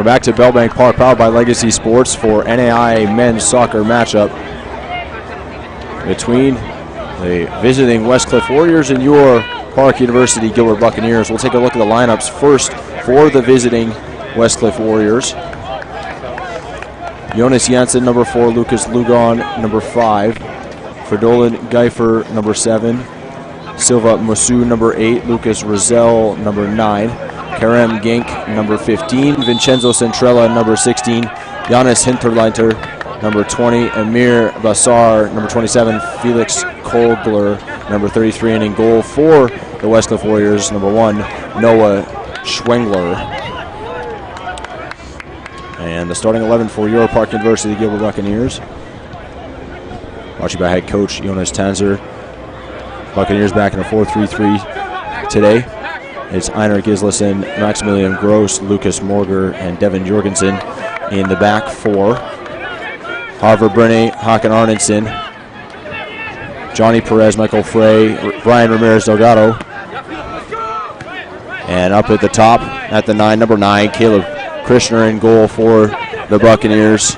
back to Bellbank Park, powered by Legacy Sports for NAI men's soccer matchup between the visiting Westcliff Warriors and your Park University Gilbert Buccaneers. We'll take a look at the lineups first for the visiting Westcliff Warriors. Jonas Janssen, number 4. Lucas Lugon, number 5. Fridolin Geifer, number 7. Silva Musu, number 8. Lucas Rosell, number 9. Karem Gink, number 15. Vincenzo Centrella, number 16. Giannis Hinterleiter, number 20. Amir Bassar, number 27. Felix Kolgler, number 33. And in goal for the Westcliff Warriors, number 1, Noah Schwengler. And the starting 11 for your Park University Gilbert Buccaneers. Brought to you by head coach Jonas Tanzer. Buccaneers back in a 4-3-3 today. It's Einar Gislason, Maximilian Gross, Lucas Morger, and Devin Jorgensen in the back 4. Harvard Brenne, Hakan Arnenson, Johnny Perez, Michael Frey, Brian Ramirez Delgado. And up at the top, at the 9, number 9, Caleb Krishner in goal for the Buccaneers.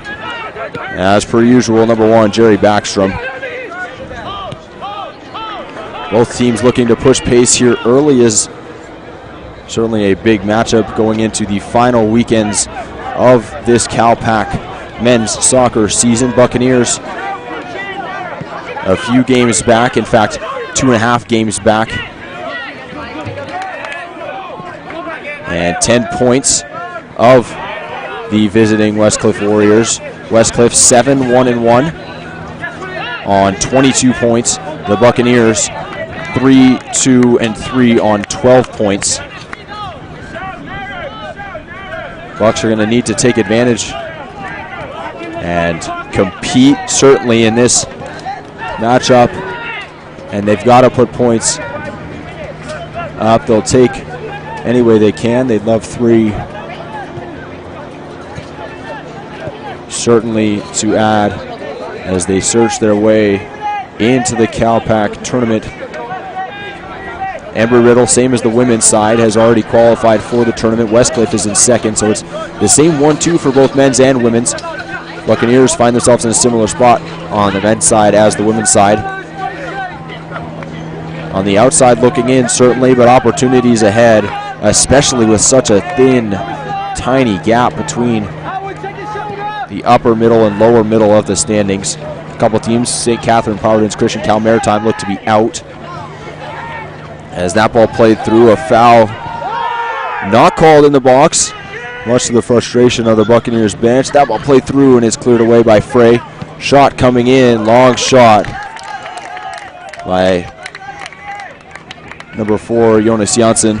As per usual, number 1, Jerry Backstrom. Both teams looking to push pace here early, is certainly a big matchup going into the final weekends of this Cal Pac men's soccer season. Buccaneers a few games back, in fact 2.5 games back, and 10 points of the visiting Westcliff Warriors. Westcliff 7-1-1 on 22 points. The Buccaneers 3-2-3 on 12 points. Bucks are going to need to take advantage and compete certainly in this matchup, and they've got to put points up. They'll take any way they can. They'd love 3 certainly to add as they search their way into the Cal Pac tournament. Embry-Riddle, same as the women's side, has already qualified for the tournament. Westcliff is in second, so it's the same 1-2 for both men's and women's. Buccaneers find themselves in a similar spot on the men's side as the women's side. On the outside looking in, certainly, but opportunities ahead, especially with such a thin, tiny gap between the upper middle and lower middle of the standings. A couple teams, St. Catherine, Providence Christian, Cal Maritime, look to be out. As that ball played through, a foul not called in the box, much to the frustration of the Buccaneers bench. That ball played through and is cleared away by Frey. Shot coming in, long shot by number 4, Jonas Janssen.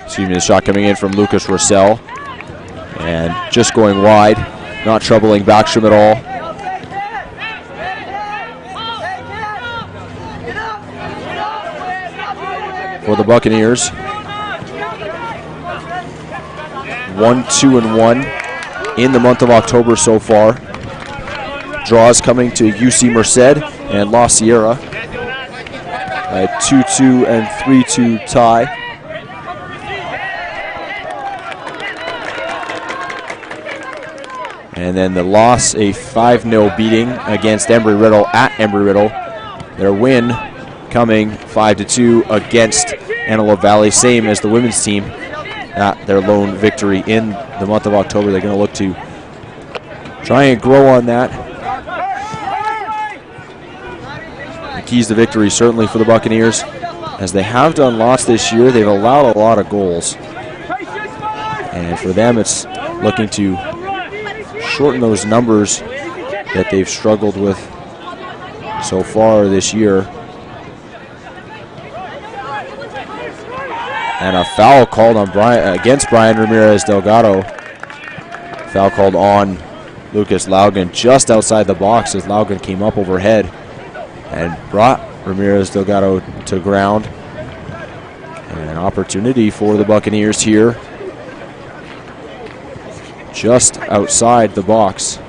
Excuse me, the shot coming in from Lucas Rossell. And just going wide, not troubling Backstrom at all. For the Buccaneers, 1-2-1 in the month of October so far. Draws coming to UC Merced and La Sierra. A 2-2 and 3-2 tie. And then the loss, a 5-0 beating against Embry-Riddle at Embry-Riddle. Their win coming 5-2 against Antelope Valley, same as the women's team at their lone victory in the month of October. They're going to look to try and grow on that. The keys to victory certainly for the Buccaneers, as they have done lots this year. They've allowed a lot of goals, and for them it's looking to shorten those numbers that they've struggled with so far this year. And a foul called on against Brian Ramirez Delgado. Foul called on Lucas Laugen just outside the box as Laugen came up overhead and brought Ramirez Delgado to ground. And an opportunity for the Buccaneers here, just outside the box.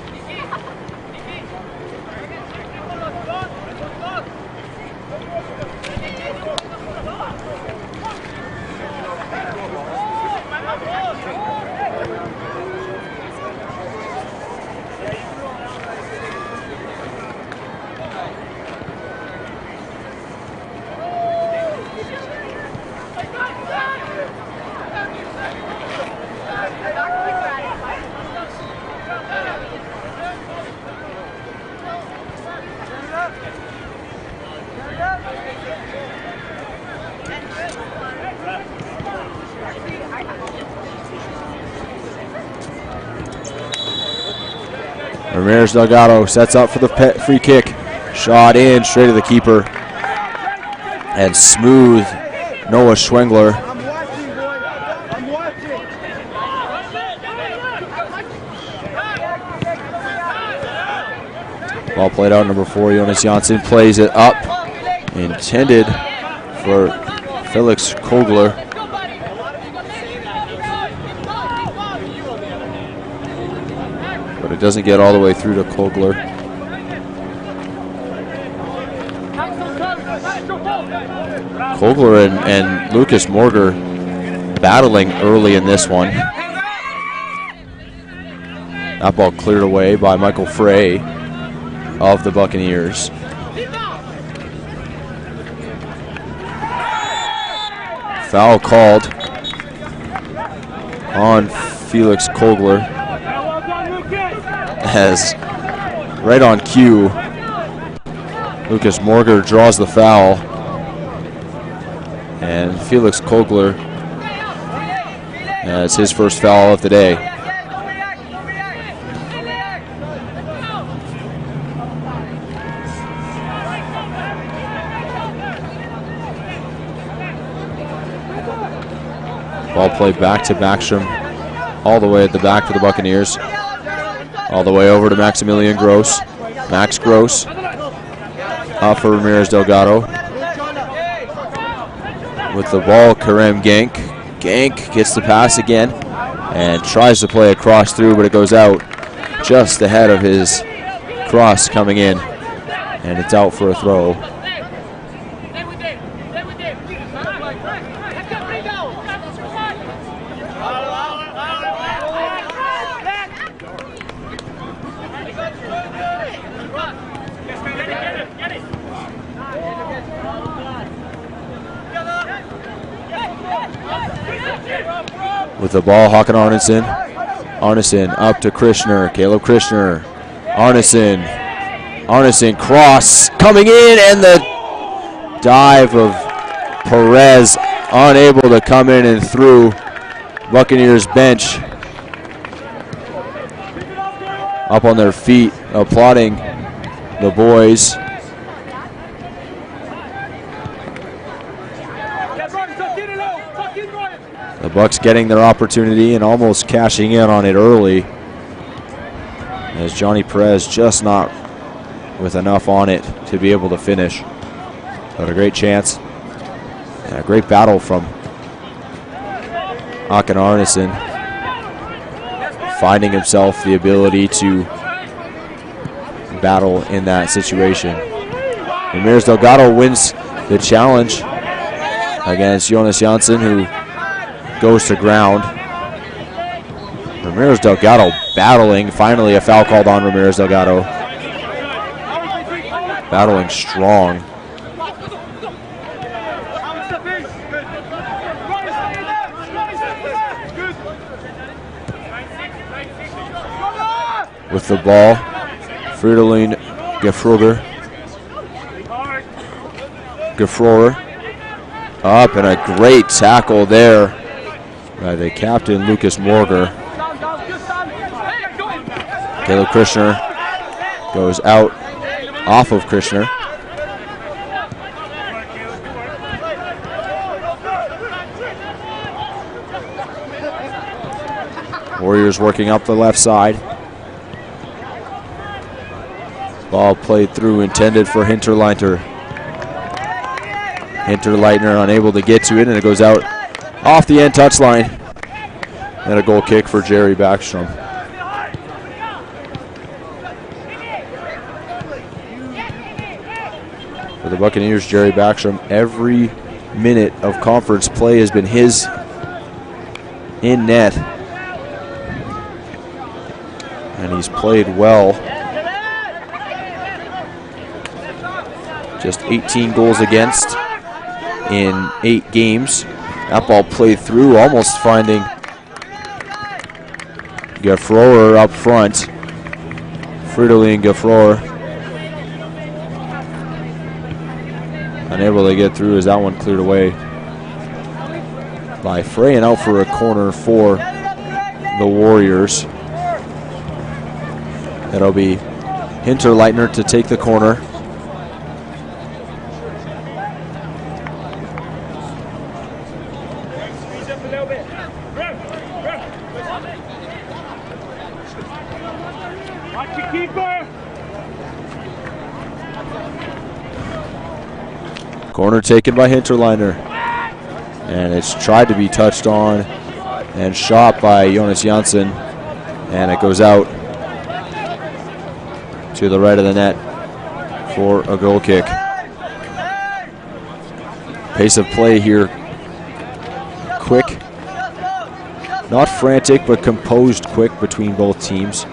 Ramirez Delgado sets up for the free kick. Shot in, straight to the keeper. And smooth Noah Schwengler. Ball played out, number 4, Jonas Janssen plays it up. Intended for Felix Kogler. But it doesn't get all the way through to Kogler. Kogler and Lucas Morger battling early in this one. That ball cleared away by Michael Frey of the Buccaneers. Foul called on Felix Kogler, as right on cue, Lucas Morger draws the foul, and Felix Kogler has his first foul of the day. Ball played back to Backstrom, all the way at the back for the Buccaneers. All the way over to Maximilian Gross. Max Gross off for Ramirez Delgado. With the ball, Karem Genk. Genk gets the pass again and tries to play a cross through, but it goes out just ahead of his cross coming in, and it's out for a throw. With the ball, Håkan Arneson. Arneson up to Krishner. Caleb Krishner. Arneson. Arneson cross coming in, and the dive of Perez unable to come in and through. Buccaneers bench up on their feet, applauding the boys. The Bucks getting their opportunity and almost cashing in on it early, as Johnny Perez just not with enough on it to be able to finish. But a great chance and a great battle from Håkan Arneson, finding himself the ability to battle in that situation. Ramirez Delgado wins the challenge against Jonas Janssen, who goes to ground. Ramirez Delgado battling. Finally a foul called on Ramirez Delgado. Battling strong. With the ball, Fridolin Gefrorer up, and a great tackle there by the captain, Lucas Morger. Caleb Krishner goes out off of Krishner. Warriors working up the left side. Ball played through, intended for Hinterleitner. Hinterleitner unable to get to it, and it goes out off the end touchline. And a goal kick for Jerry Backstrom. For the Buccaneers, Jerry Backstrom, every minute of conference play has been his in net. And he's played well. Just 18 goals against in 8 games. That ball played through, almost finding Gefrorer up front. Fridolin Gefrorer unable to get through as that one cleared away by Frey, and out for a corner for the Warriors. It'll be Hinterleitner to take the corner. Corner taken by Hinterleitner. And it's tried to be touched on and shot by Jonas Janssen. And it goes out to the right of the net for a goal kick. Pace of play here. Quick. Not frantic, but composed quick between both teams.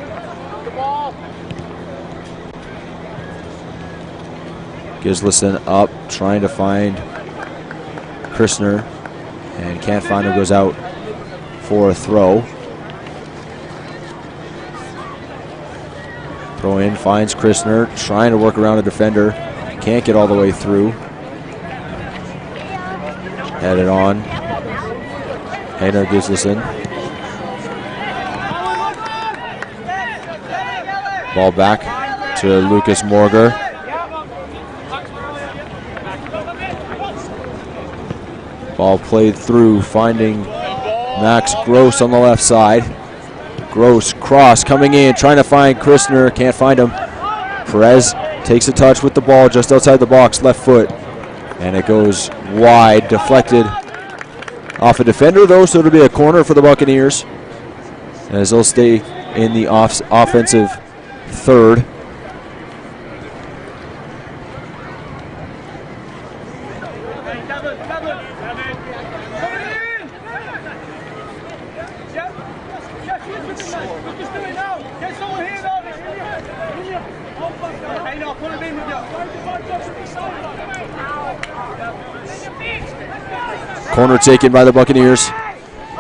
Gislason up, trying to find Christner, and can't find him, goes out for a throw. Throw in, finds Christner, trying to work around a defender. Can't get all the way through. Headed on. Hayner Gislason. Ball back to Lucas Morger. Ball played through, finding Max Gross on the left side. Gross cross coming in, trying to find Christner, can't find him. Perez takes a touch with the ball just outside the box, left foot, and it goes wide, deflected off a defender though, so it'll be a corner for the Buccaneers as they'll stay in the offensive third. Corner taken by the Buccaneers.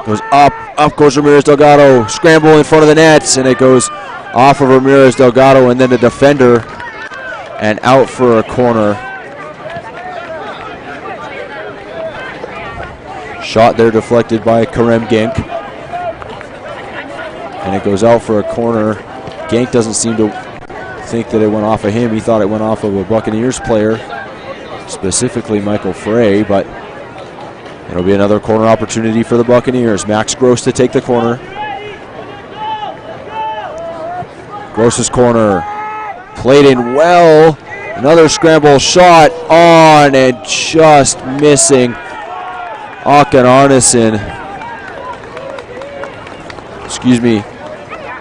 Goes up goes Ramirez Delgado. Scramble in front of the nets, and it goes off of Ramirez Delgado and then the defender, and out for a corner. Shot there deflected by Karem Genk, and it goes out for a corner. Genk doesn't seem to think that it went off of him. He thought it went off of a Buccaneers player, specifically Michael Frey, but it'll be another corner opportunity for the Buccaneers. Max Gross to take the corner. Gross's corner, played in well. Another scramble shot on and just missing. Aken Arneson,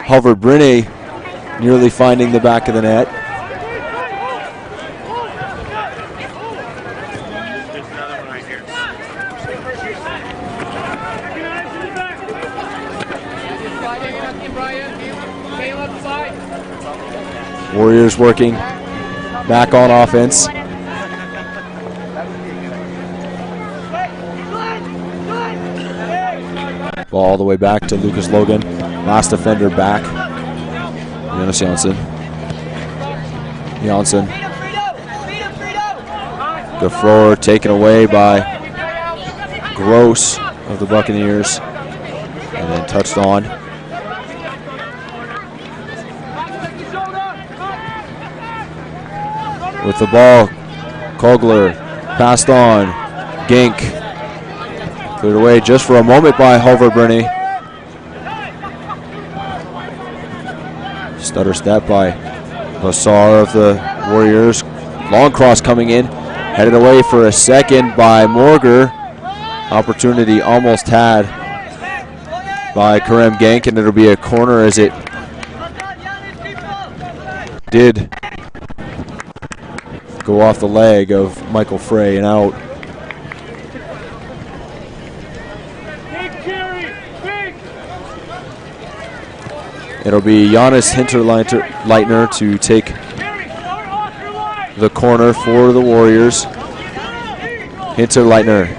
Halvard Brinne nearly finding the back of the net. Warriors working back on offense. Ball all the way back to Lucas Logan. Last defender back. Jonas Janssen. Gafroer taken away by Gross of the Buccaneers, and then touched on. With the ball, Kogler passed on. Genk cleared away just for a moment by Halvard Brinne. Stutter step by Lassar of the Warriors. Long cross coming in. Headed away for a second by Morger. Opportunity almost had by Karem Genk, and it'll be a corner as it did go off the leg of Michael Frey and out. It'll be Jonas Hinterleitner to take the corner for the Warriors. Hinterleitner.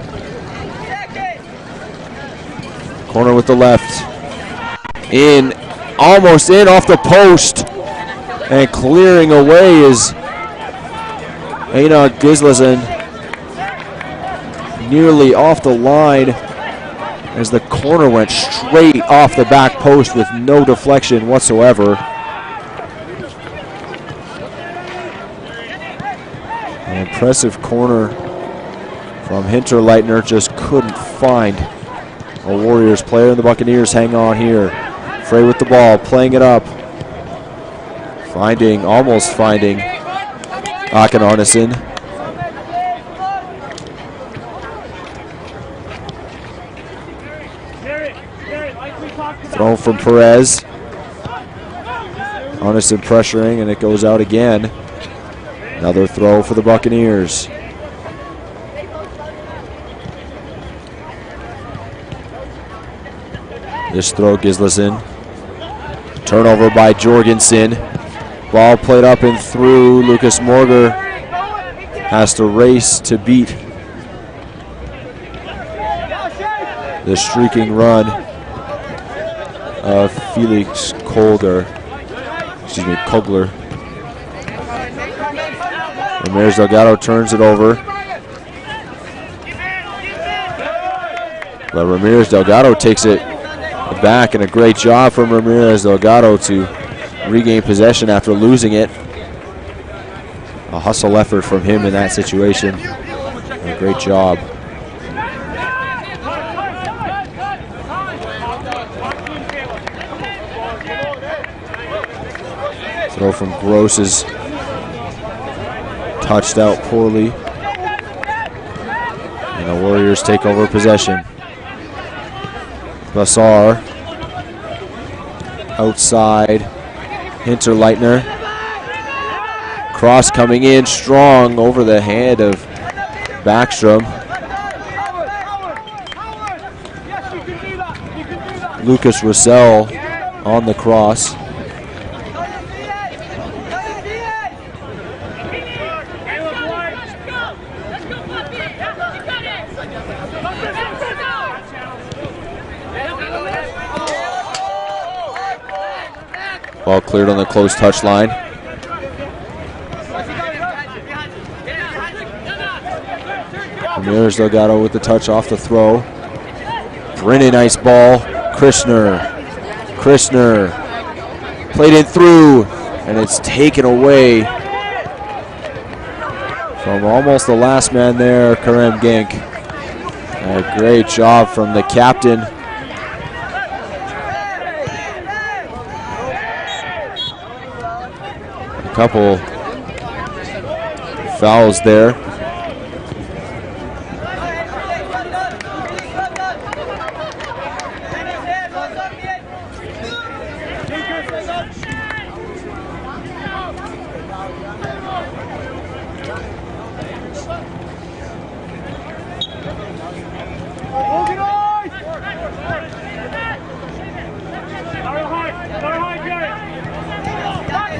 Corner with the left. In, almost in, off the post. And clearing away is Einar Gislason. Nearly off the line as the corner went straight off the back post with no deflection whatsoever. Impressive corner from Hinterleitner, just couldn't find a Warriors player, and the Buccaneers hang on here. Frey with the ball, playing it up. Almost finding Akin-Arneson. Thrown from Perez. Arneson pressuring, and it goes out again. Another throw for the Buccaneers. This throw, Gislason. Turnover by Jorgensen. Ball played up and through. Lucas Morger has to race to beat the streaking run of Felix Kogler. Ramirez Delgado turns it over. But Ramirez Delgado takes it back, and a great job from Ramirez Delgado to regain possession after losing it. A hustle effort from him in that situation. A great job. Throw from Gross is touched out poorly. And the Warriors take over possession. Bassar outside. Hinterleitner. Cross coming in strong over the head of Backstrom. Lucas Russell on the cross. Ball cleared on the close touch line. Ramirez Delgado with the touch off the throw. Really nice ball. Krishner played it through, and it's taken away from almost the last man there, Karem Genk. A great job from the captain. A couple fouls there.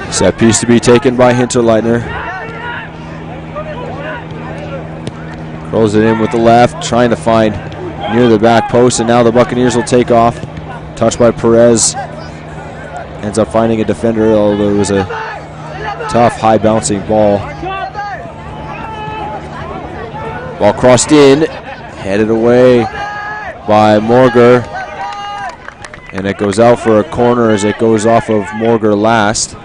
Set piece to be taken by Hinterleitner. Rolls it in with the left, trying to find near the back post, and now the Buccaneers will take off. Touched by Perez. Ends up finding a defender, although it was a tough, high bouncing ball. Ball crossed in, headed away by Morger. And it goes out for a corner as it goes off of Morger last.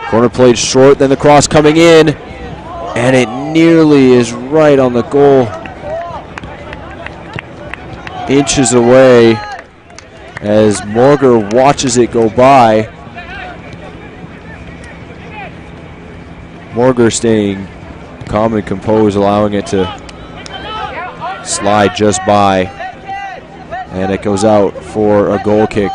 Corner played short, then the cross coming in, and it nearly is right on the goal. Inches away as Morger watches it go by. Morger staying calm and composed, allowing it to slide just by, and it goes out for a goal kick.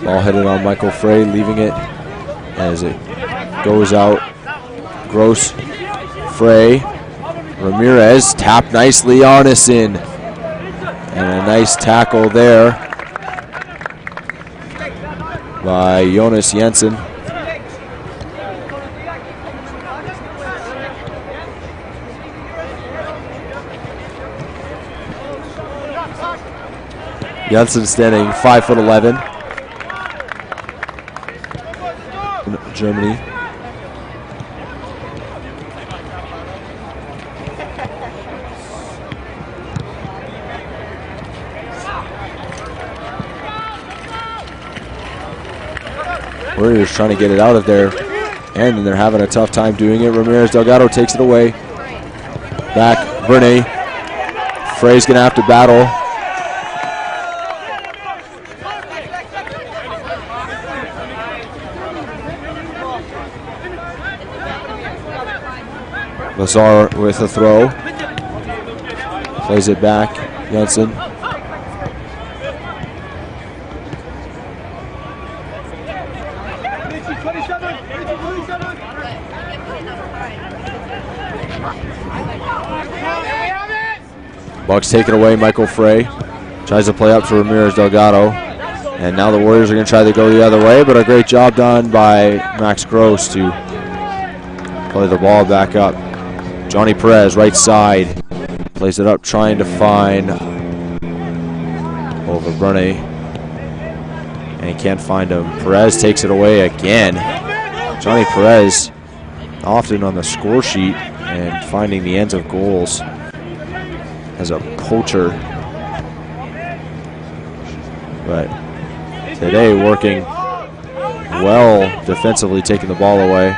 Ball headed on Michael Frey, leaving it as it goes out. Gross, Frey, Ramirez, tapped nicely, Arneson. And a nice tackle there by Jonas Jensen. Janssen standing 5'11". Germany. Warriors trying to get it out of there, and they're having a tough time doing it. Ramirez Delgado takes it away. Back, Vernay. Frey's gonna have to battle. Lazar with a throw. Plays it back. Janssen. Bucks take it away. Michael Frey tries to play up to Ramirez Delgado. And now the Warriors are going to try to go the other way, but a great job done by Max Gross to play the ball back up. Johnny Perez, right side, plays it up, trying to find over Brunei, and he can't find him. Perez takes it away again. Johnny Perez often on the score sheet and finding the ends of goals as a poacher, but today working well defensively, taking the ball away.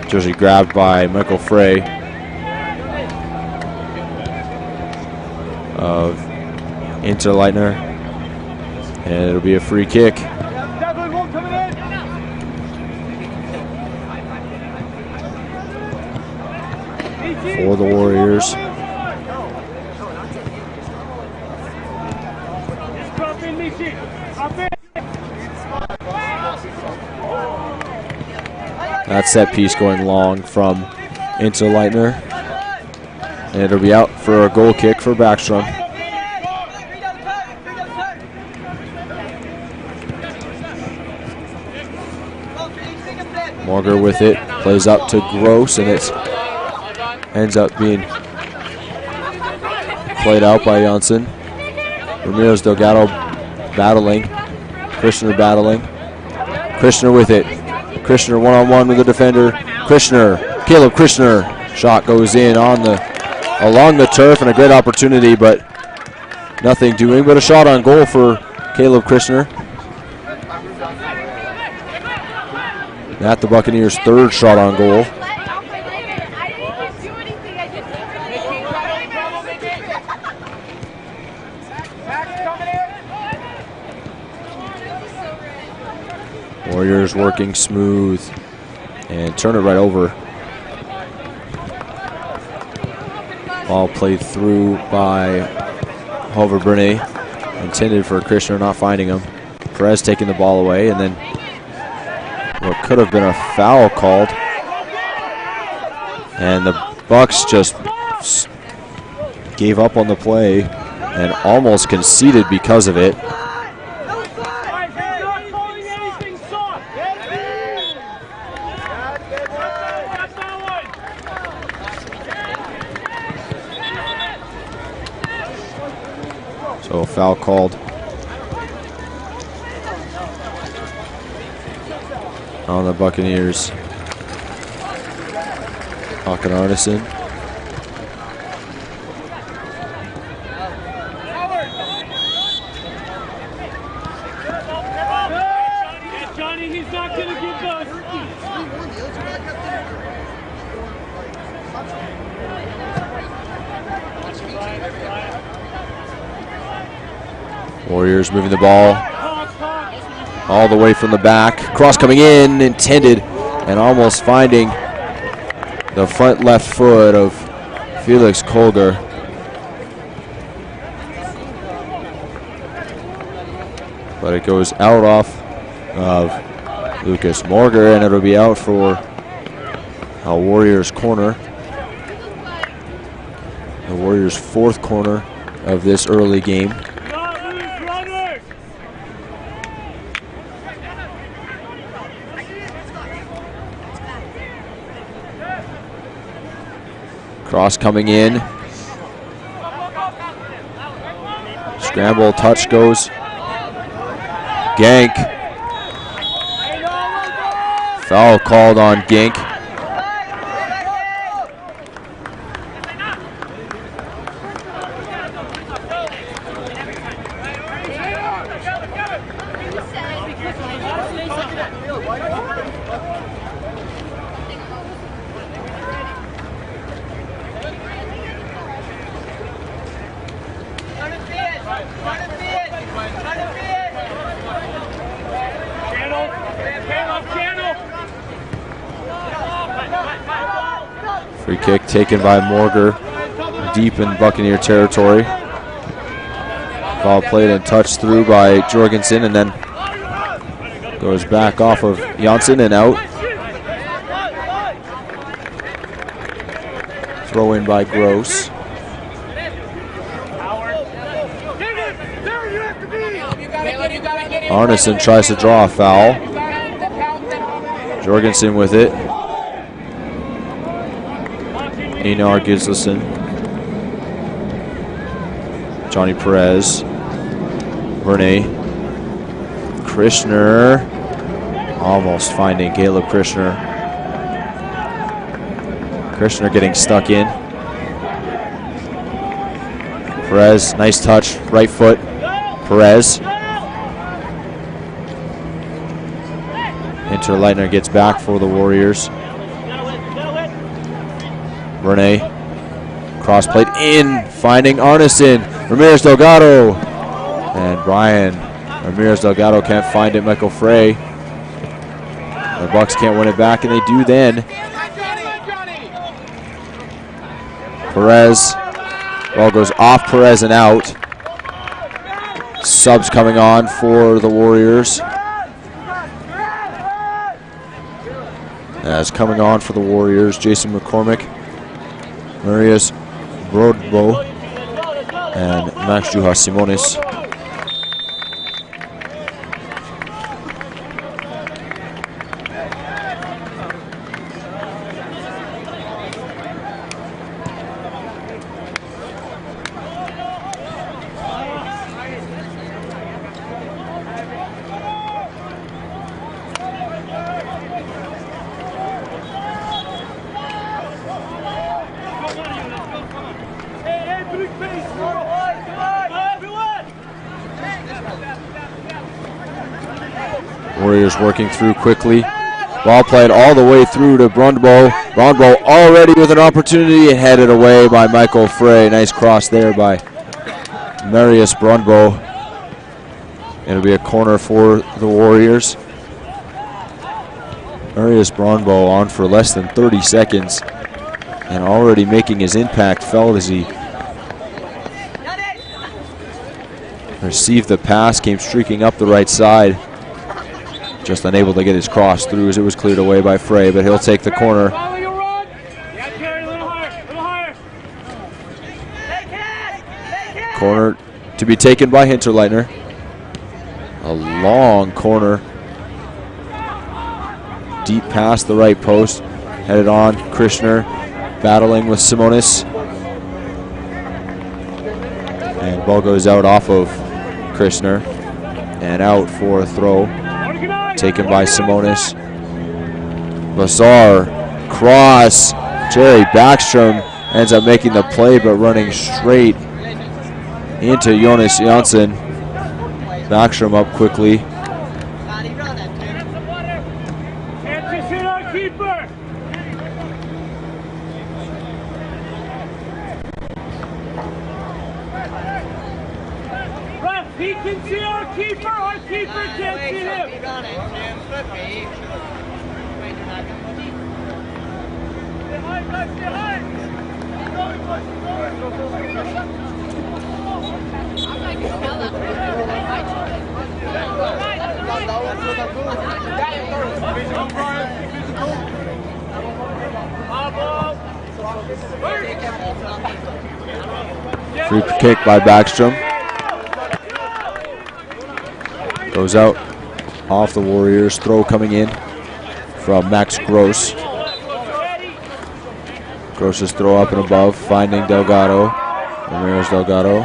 Jersey grabbed by Michael Frey of Interleitner, and it'll be a free kick. For the Warriors. That set piece going long from Interleitner, and it'll be out for a goal kick for Backstrom. Morger with it, plays up to Gross, and it ends up being played out by Janssen. Ramirez Delgado battling, Krishner battling. Krishner with it. Krishner one-on-one with the defender. Caleb Krishner. Shot goes in on along the turf, and a great opportunity, but nothing doing. But a shot on goal for Caleb Krishner. At the Buccaneers' third shot on goal. Warriors working smooth and turn it right over. Ball played through by Hover Bernay, intended for Krishner, not finding him. Perez taking the ball away, and then what could have been a foul called. And the Bucks just gave up on the play and almost conceded because of it. So a foul called on the Buccaneers. Hawken Arneson. Johnny, he's not going to give those. Warriors moving the ball all the way from the back. Cross coming in, intended, and almost finding the front left foot of Felix Kolger. But it goes out off of Lucas Morger, and it'll be out for a Warriors corner. The Warriors' fourth corner of this early game. Cross coming in. Scramble, touch goes. Gank. Foul called on Gank. Free kick taken by Morger, deep in Buccaneer territory. Ball played and touched through by Jorgensen, and then goes back off of Janssen and out. Throw in by Gross. Arneson tries to draw a foul. Jorgensen with it. Einar Gislason. Johnny Perez. Verne. Krishner. Almost finding Caleb Krishner. Krishner getting stuck in. Perez, nice touch, right foot. Perez. Hinterleitner gets back for the Warriors. Verne, cross played in, finding Arneson. Ramirez Delgado. And Brian Ramirez Delgado can't find it. Michael Frey. The Bucks can't win it back, and they do then. Perez. Ball goes off Perez and out. Subs coming on for the Warriors. As coming on for the Warriors, Jason McCormick, Marius Brodbo, and Max Juha Simonis. Warriors working through quickly. Ball played all the way through to Brundbo. Brundbo already with an opportunity and headed away by Michael Frey. Nice cross there by Marius Brundbo. It'll be a corner for the Warriors. Marius Brundbo on for less than 30 seconds and already making his impact felt as he received the pass, came streaking up the right side. Just unable to get his cross through as it was cleared away by Frey, but he'll take the corner. Corner to be taken by Hinterleitner. A long corner. Deep past the right post. Headed on, Krishner battling with Simonis. And ball goes out off of Krishner and out for a throw. Taken by Simonis. Lazar, cross. Jerry Backstrom ends up making the play, but running straight into Jonas Janssen. Backstrom up quickly. He can see our keeper can't see him. Free kick by Backstrom. Goes out off the Warriors. Throw coming in from Max Gross. Gross's throw up and above, finding Delgado. Ramirez Delgado.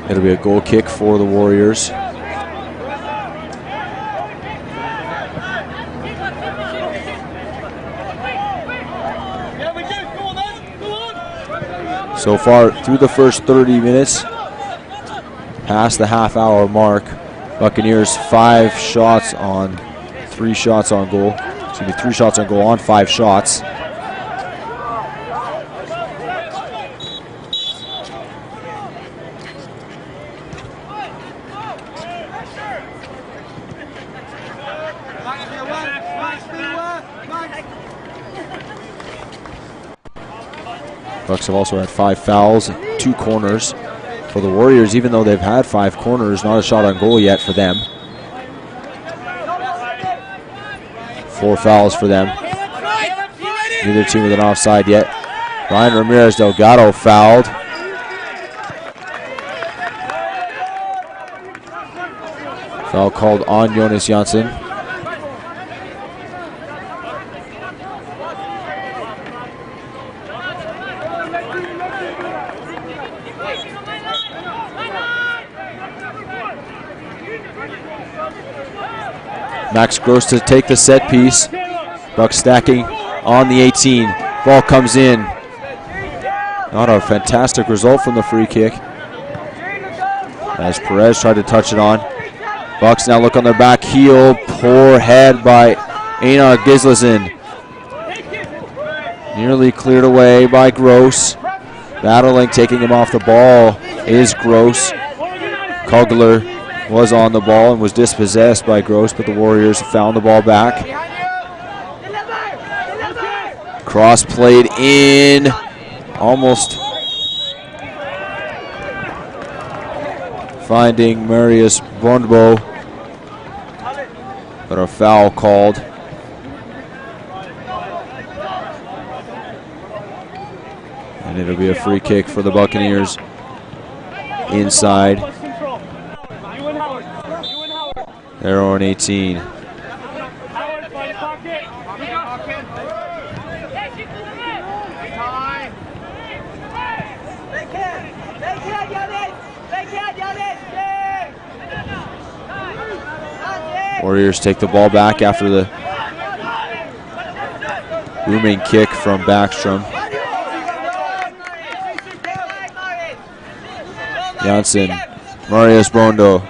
It'll be a goal kick for the Warriors. So far through the first 30 minutes, past the half-hour mark, Buccaneers 3 shots on goal. Excuse me, 3 shots on goal on 5 shots. Bucks have also had 5 fouls, 2 corners. For the Warriors, even though they've had 5 corners, not a shot on goal yet for them. 4 fouls for them. Neither team with an offside yet. Ryan Ramirez Delgado fouled. Foul called on Jonas Janssen. Max Gross to take the set piece. Bucks stacking on the 18. Ball comes in. Not a fantastic result from the free kick, as Perez tried to touch it on. Bucks now look on their back heel. Poor head by Einar Gislason. Nearly cleared away by Gross. Battling, taking him off the ball is Gross. Kugler was on the ball and was dispossessed by Gross, but the Warriors found the ball back. Cross played in, almost finding Marius Bondbo, but a foul called. And it'll be a free kick for the Buccaneers inside their own 18. Warriors take the ball back after the booming kick from Backstrom. Janssen, Marius Bondo.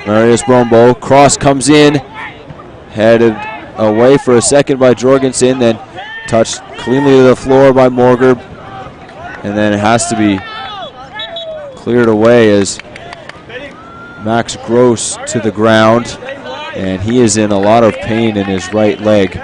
Marius Brombo, cross comes in, headed away for a second by Jorgensen, then touched cleanly to the floor by Morger, and then it has to be cleared away as Max Gross to the ground, and he is in a lot of pain in his right leg.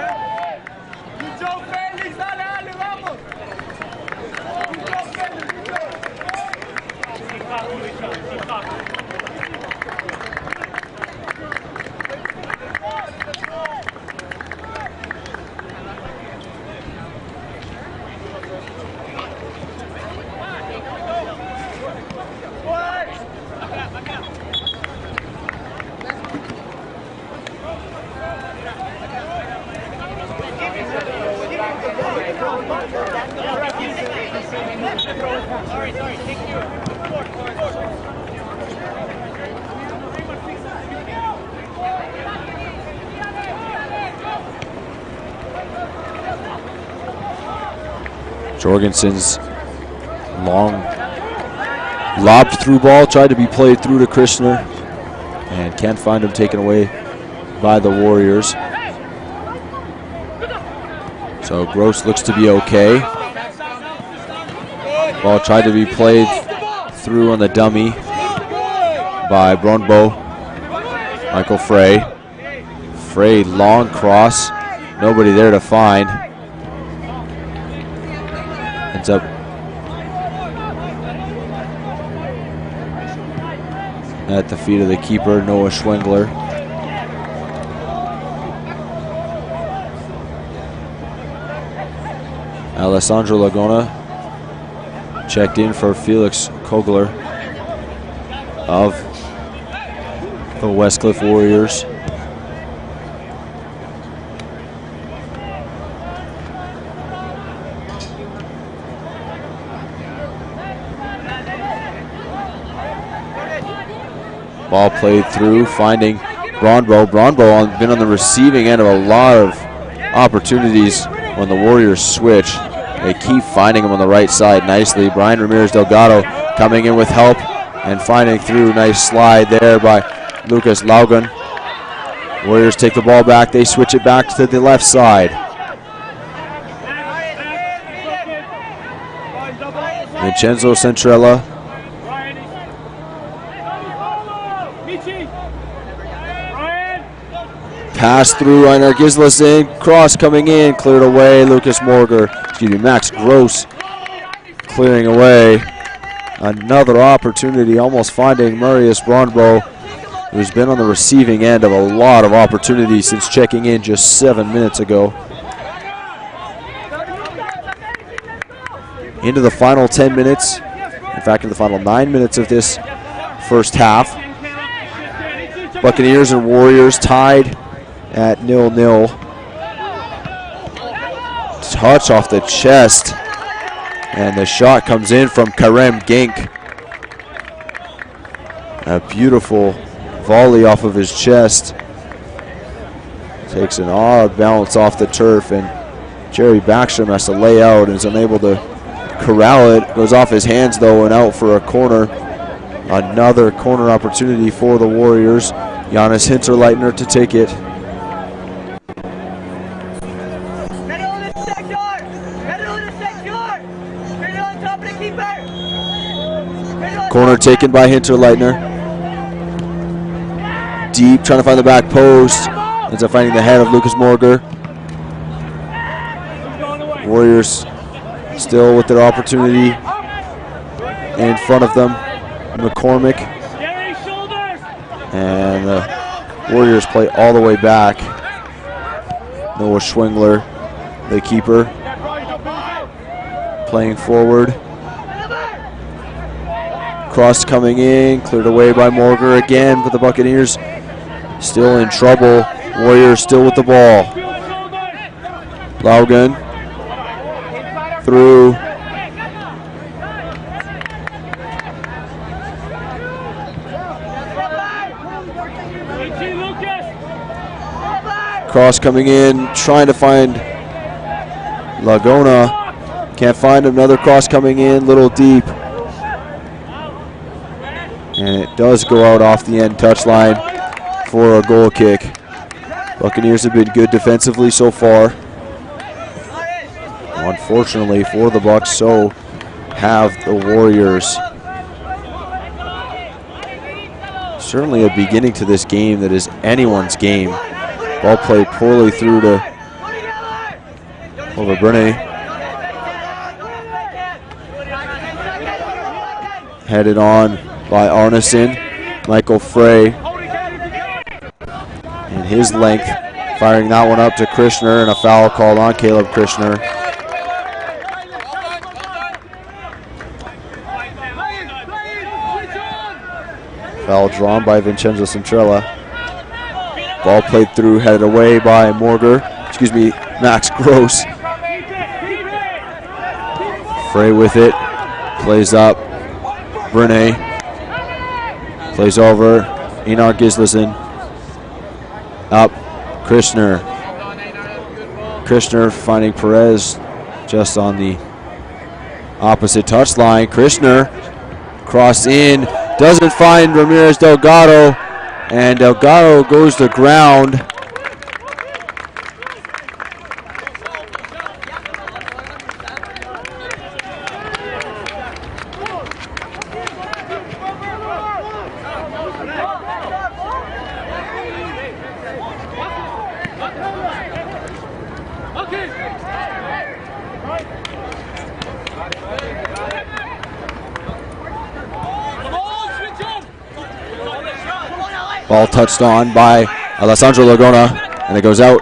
Jorgensen's long lobbed through ball tried to be played through to Krishner and can't find him, taken away by the Warriors. So Gross looks to be okay. Ball tried to be played through on the dummy by Bronbo. Michael Frey. Frey, long cross. Nobody there to find. Ends up at the feet of the keeper, Noah Schwengler. Alessandro Laguna checked in for Felix Kogler of the Westcliff Warriors. Ball played through, finding Bronbo. Bronbo been on the receiving end of a lot of opportunities when the Warriors switch. They keep finding him on the right side nicely. Brian Ramirez Delgado coming in with help and finding through. Nice slide there by Lucas Laugan. Warriors take the ball back. They switch it back to the left side. Vincenzo Centrella. Pass through Einar Gislason. Cross coming in. Cleared away. Max Gross clearing away. Another opportunity, almost finding Marius Bronbo, who's been on the receiving end of a lot of opportunities since checking in just 7 minutes ago. Into the final 10 minutes, in fact, in the final 9 minutes of this first half. Buccaneers and Warriors tied at 0-0. Touch off the chest, and the shot comes in from Karem Gink. A beautiful volley off of his chest. Takes an odd bounce off the turf, and Jerry Backstrom has to lay out and is unable to corral it. Goes off his hands though and out for a corner. Another corner opportunity for the Warriors. Giannis Hinterleitner to take it. Corner taken by Hinterleitner. Deep, trying to find the back post. Ends up finding the head of Lucas Morger. Warriors still with their opportunity in front of them. McCormick. And the Warriors play all the way back. Noah Schwingler, the keeper, playing forward. Cross coming in, cleared away by Morger again, but the Buccaneers still in trouble. Warriors still with the ball. Laugan through. Cross coming in, trying to find Laguna. Can't find him. Another cross coming in, little deep. And it does go out off the end touchline for a goal kick. Buccaneers have been good defensively so far. Unfortunately for the Bucs, so have the Warriors. Certainly a beginning to this game that is anyone's game. Ball played poorly through to Overbrunne. Headed on by Arneson. Michael Frey in his length, firing that one up to Krishner, and a foul called on Caleb Krishner. Foul drawn by Vincenzo Centrella. Ball played through, headed away by Max Gross. Frey with it, plays up. Brune plays over. Einar Gislason. Up. Krishner. Krishner finding Perez just on the opposite touchline. Krishner cross in. Doesn't find Ramirez Delgado. And Delgado goes to ground. Ball touched on by Alessandro Laguna, and it goes out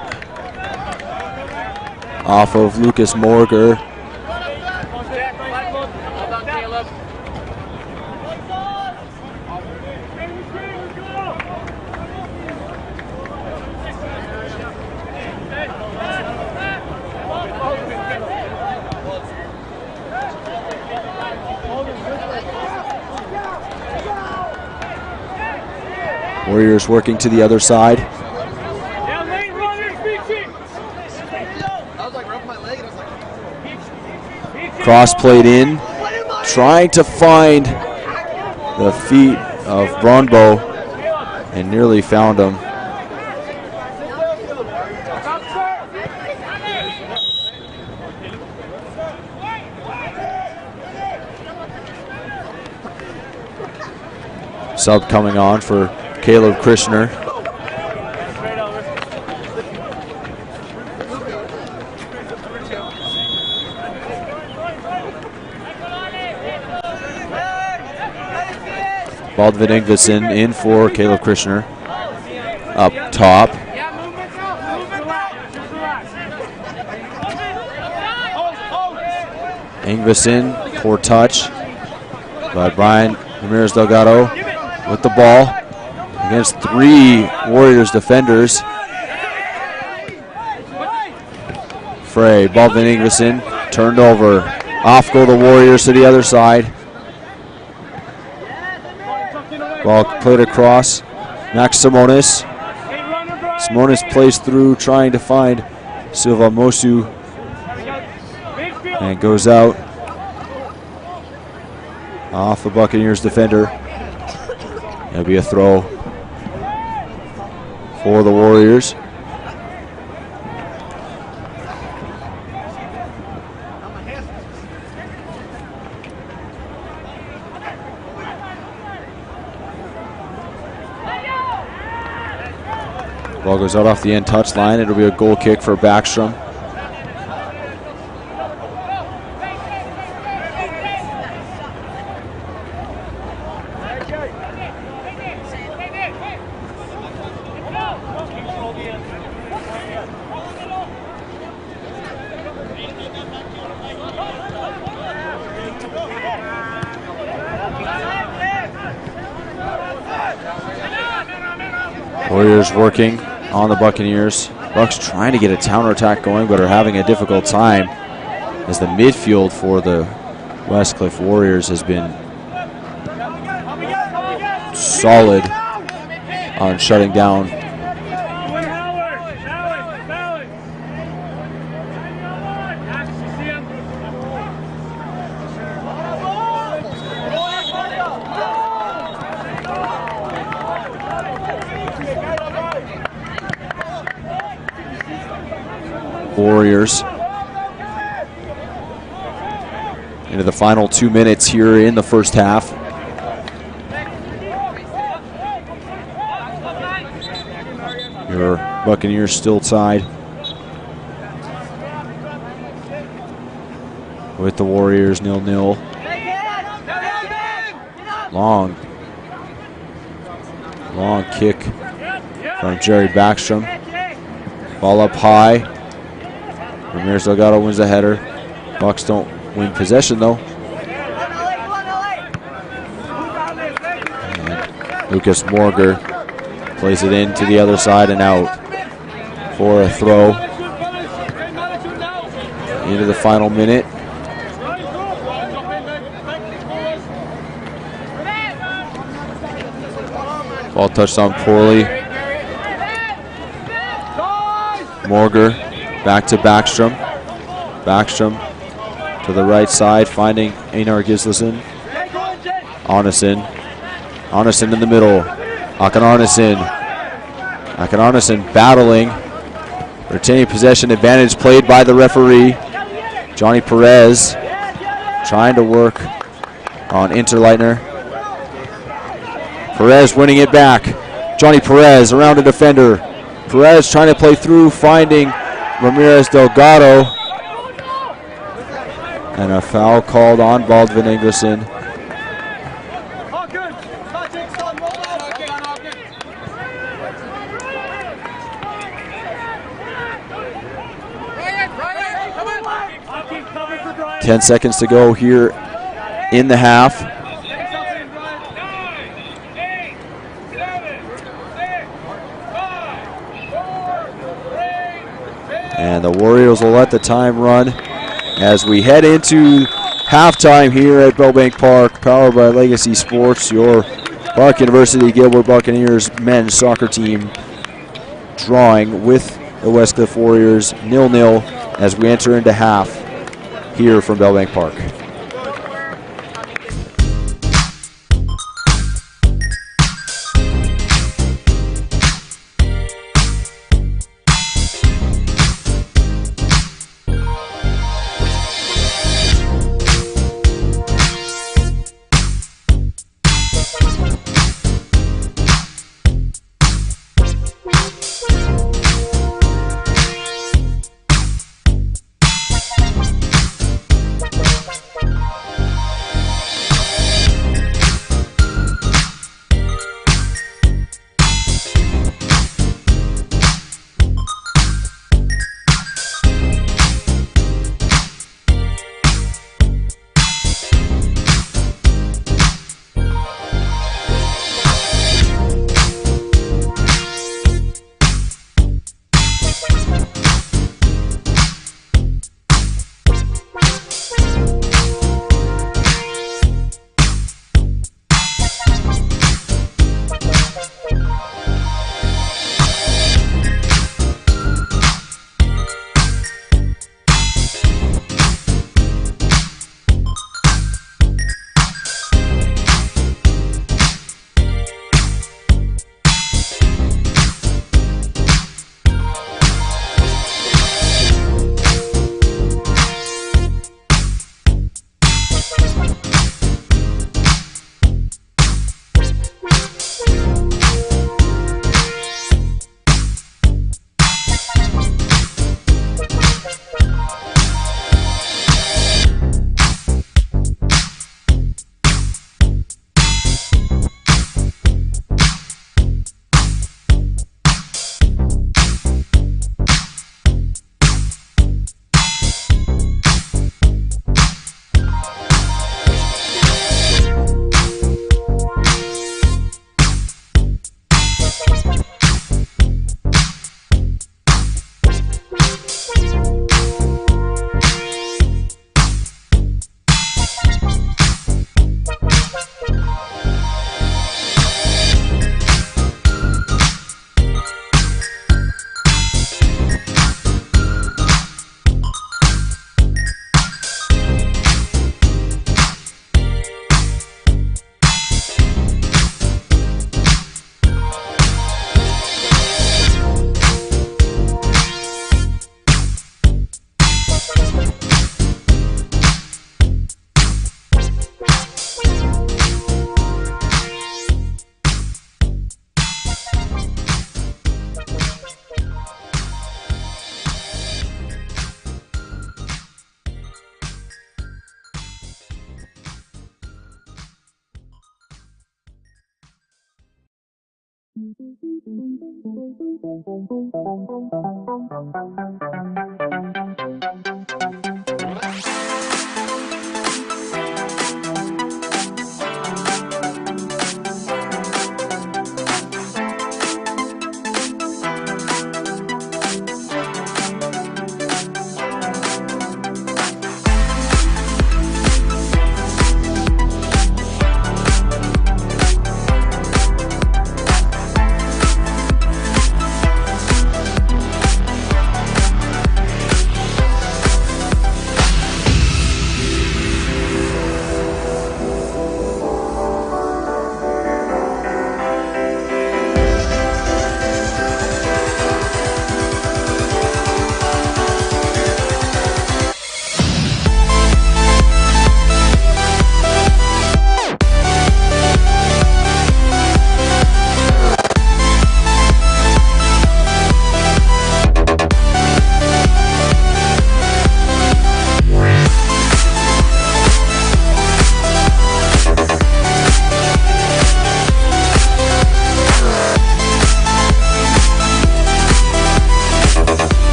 off of Lucas Morger. Warriors working to the other side. Yeah, lane runners, reaching. Cross played in, trying to find the feet of Bronbo and nearly found him. Sub coming on for Caleb Krishner. Baldwin Ingvason in for Caleb Krishner. Up top. Ingvason, poor touch by Brian Ramirez Delgado with the ball against 3 Warriors defenders. Frey, Baldwin Ingvason turned over. Off go the Warriors to the other side. Ball played across. Max Simonis. Simonis plays through, trying to find Silva Mosu. And goes out. Off the Buccaneers defender. That'll be a throw for the Warriors. Ball goes out off the end touch line. It'll be a goal kick for Backstrom. Warriors working on the Buccaneers. Bucks trying to get a counterattack going, but are having a difficult time as the midfield for the Westcliff Warriors has been solid on shutting down. Warriors into the final 2 minutes here in the first half. Your Buccaneers still tied with the Warriors 0-0. Long kick from Jerry Backstrom. Ball up high. Ramirez Delgado wins the header. Bucks don't win possession though. And Lucas Morger plays it in to the other side and out for a throw into the final minute. Ball touched on poorly. Morger back to Backstrom. Backstrom to the right side, finding Einar Gislason. Arneson. Arneson in the middle. Akin Arneson. Akin Arneson battling. Retaining possession advantage played by the referee. Johnny Perez trying to work on Interleitner. Perez winning it back. Johnny Perez around a defender. Perez trying to play through, finding Ramirez Delgado. And a foul called on Baldwin Ingvason. Ten seconds to go here in the half. And the Warriors will let the time run as we head into halftime here at Bellbank Park, powered by Legacy Sports, your Park University Gilbert Buccaneers men's soccer team drawing with the Westcliff Warriors 0-0 as we enter into half here from Bellbank Park.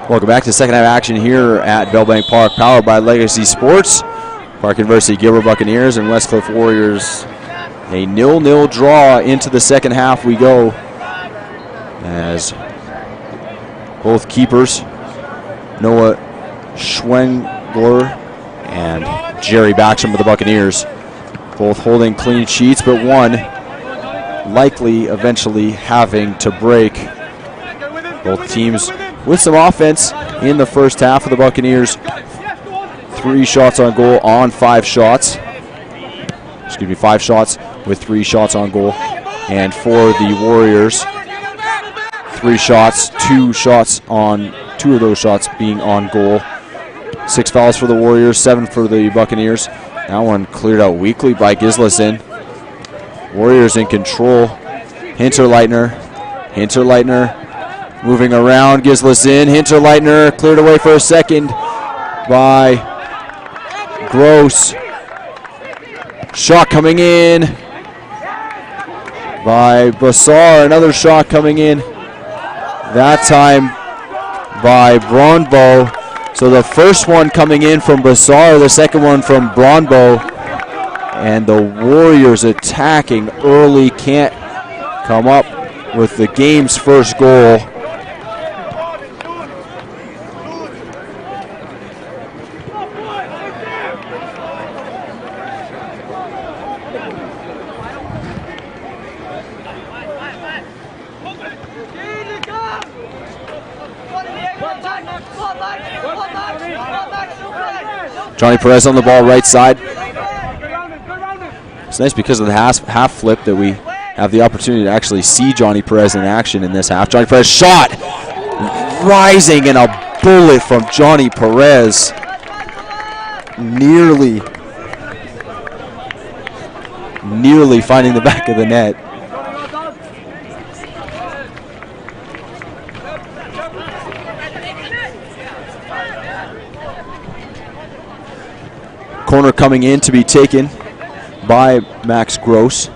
Welcome back to second half action here at Bellbank Park, powered by Legacy Sports. Park University Gilbert Buccaneers and Westcliff Warriors. A 0-0 draw into the second half we go, as both keepers, Noah Schwengler and Jerry Backstrom of the Buccaneers, both holding clean sheets, but one likely eventually having to break. Both teams with some offense in the first half of the Buccaneers. 3 shots on goal on 5 shots. 5 shots with 3 shots on goal. And for the Warriors, 3 shots, 2 shots on 2 of those shots being on goal. 6 fouls for the Warriors, 7 for the Buccaneers. That one cleared out weakly by Gislason. Warriors in control. Hinterleitner moving around, Gislason. Hinterleitner cleared away for a second by Gross. Shot coming in by Bassar. Another shot coming in, that time by Bronbo. So the first one coming in from Bassar, the second one from Bronbo. And the Warriors attacking early, can't come up with the game's first goal. Johnny Perez on the ball, right side. It's nice because of the half flip that we have the opportunity to actually see Johnny Perez in action in this half. Johnny Perez shot, rising, and a bullet from Johnny Perez. Nearly finding the back of the net. Corner coming in to be taken by Max Gross.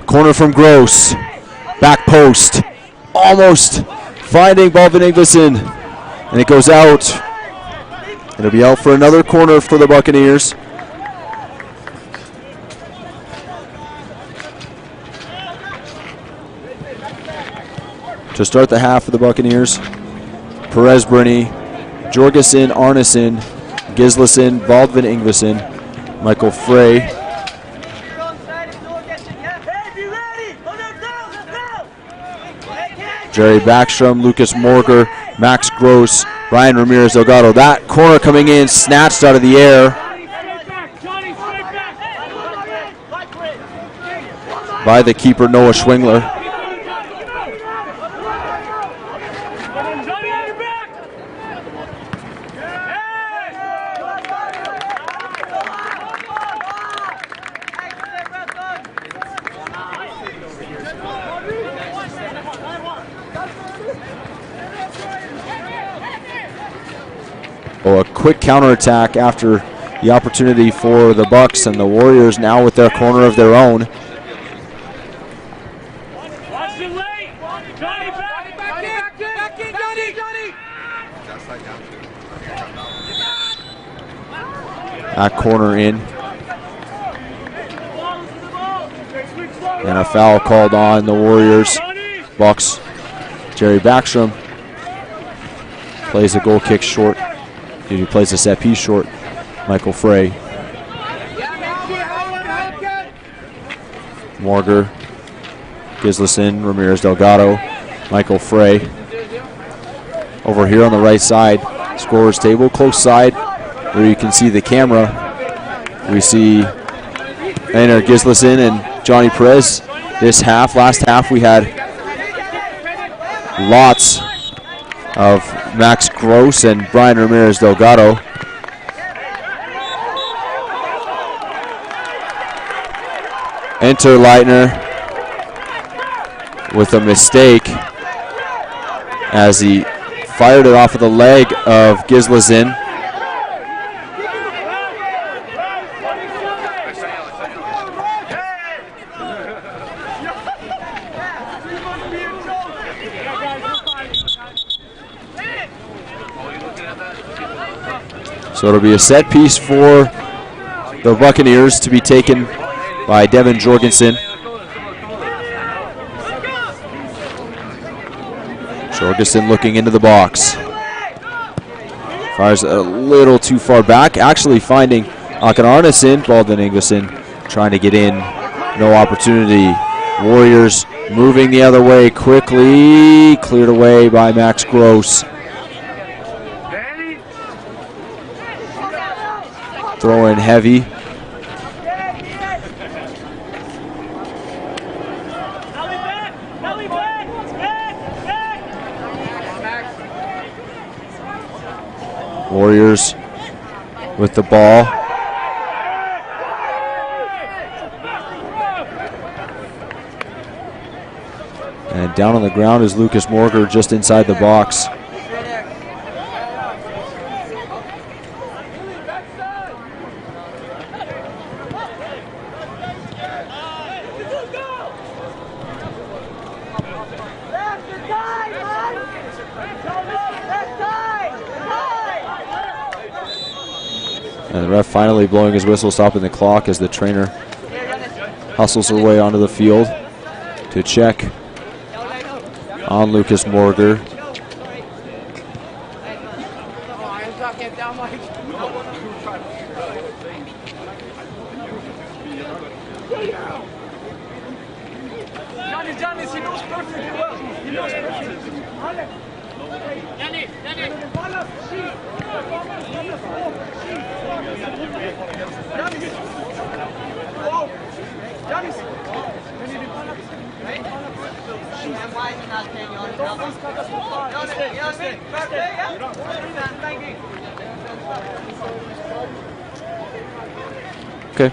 Corner from Gross. Back post. Almost finding Balvin Ingvason. And it goes out. It'll be out for another corner for the Buccaneers. To start the half for the Buccaneers, Perez Bruni, Jorgensen, Arneson, Gislason, Baldwin Ingvason, Michael Frey. Jerry Backstrom, Lucas Morger, Max Gross, Ryan Ramirez Delgado. That corner coming in, snatched out of the air by the keeper, Noah Schwingler. a quick counterattack after the opportunity for the Bucks, and the Warriors now with their corner of their own. That corner in. And a foul called on the Warriors. Bucks. Jerry Backstrom plays the goal kick short. He plays the set piece short. Michael Frey. Morger. Gislason. Ramirez Delgado. Michael Frey. Over here on the right side. Scorer's table. Close side where you can see the camera. We see Einar Gislason and Johnny Perez this half. Last half we had lots of Max Gross and Brian Ramirez Delgado. Enter Leitner with a mistake as he fired it off of the leg of Gislason. So it'll be a set piece for the Buccaneers to be taken by Devin Jorgensen. Jorgensen looking into the box. Fires a little too far back. Actually finding Akin Arneson. Baldwin Ingvason trying to get in. No opportunity. Warriors moving the other way quickly. Cleared away by Max Gross. Throw in heavy. Warriors with the ball. And down on the ground is Lucas Morger just inside the box. And the ref finally blowing his whistle, stopping the clock as the trainer hustles her way onto the field to check on Lucas Morger. Okay.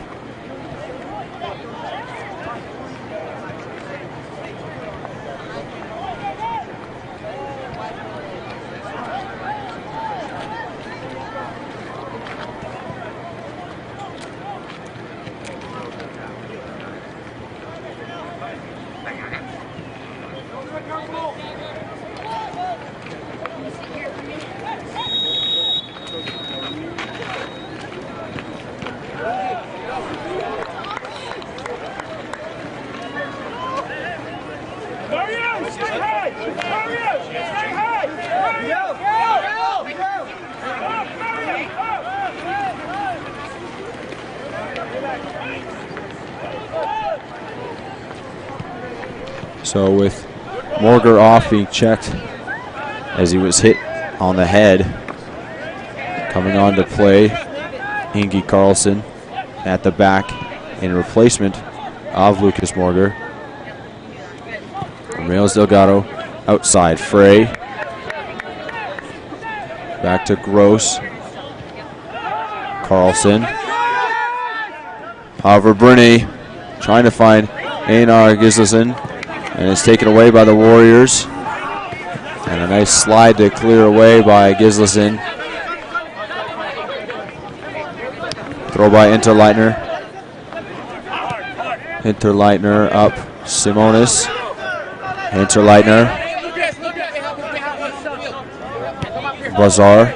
So with Morger off, being checked as he was hit on the head. Coming on to play, Ingi Carlson at the back in replacement of Lucas Morger. Ramirez Delgado outside. Frey. Back to Gross. Carlson. However, Bruni trying to find Einar Gislason, and it's taken away by the Warriors. And a nice slide to clear away by Gislason. Throw by Interleitner. Interleitner up. Simonis. Interleitner. Bazar.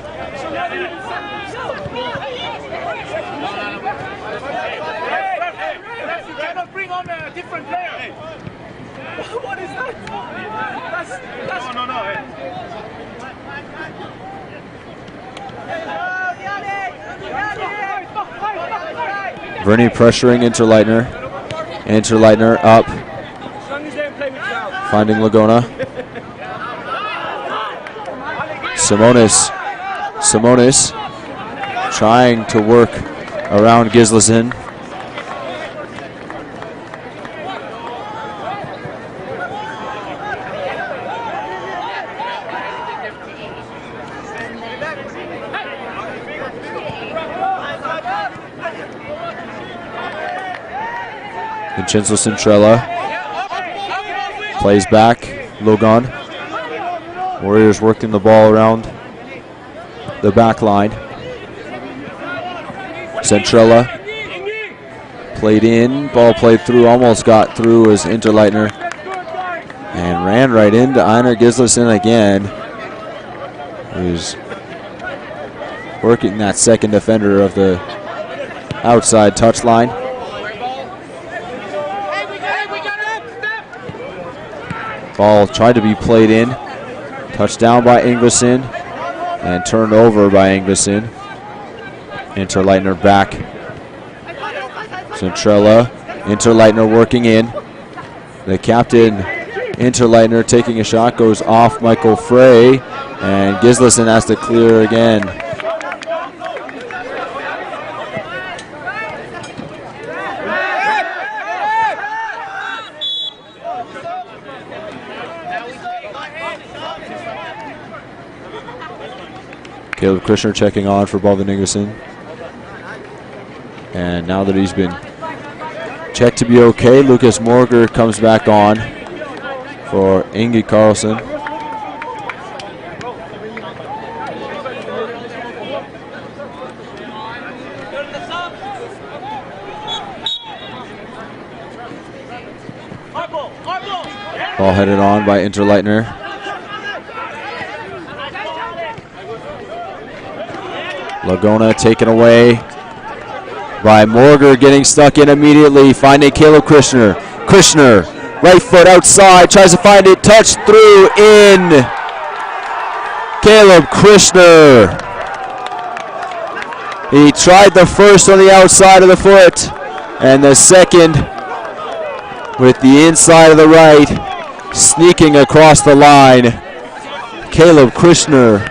Verney pressuring Interleitner. Interleitner up. Finding Laguna. Simonis. Simonis trying to work around Gislason. Vincenzo Centrella plays back. Logan. Warriors working the ball around the back line. Centrella played in. Ball played through. Almost got through as Interleitner. And ran right into Einar Gislason again. Who's working that second defender of the outside touchline. Ball tried to be played in. Touchdown by Ingvason. And turned over by Ingvason. Interleitner back. Centrella. Interleitner working in. The captain, Interleitner, taking a shot, goes off Michael Frey. And Gislason has to clear again. Caleb Krishner checking on for Balvin Ingvason. And now that he's been checked to be okay, Lucas Morger comes back on for Inge Carlson. Ball headed on by Interleitner. Laguna taken away by Morger, getting stuck in immediately, finding Caleb Krishner. Krishner, right foot outside, tries to find it, touch through in. Caleb Krishner. He tried the first on the outside of the foot, and the second with the inside of the right, sneaking across the line. Caleb Krishner.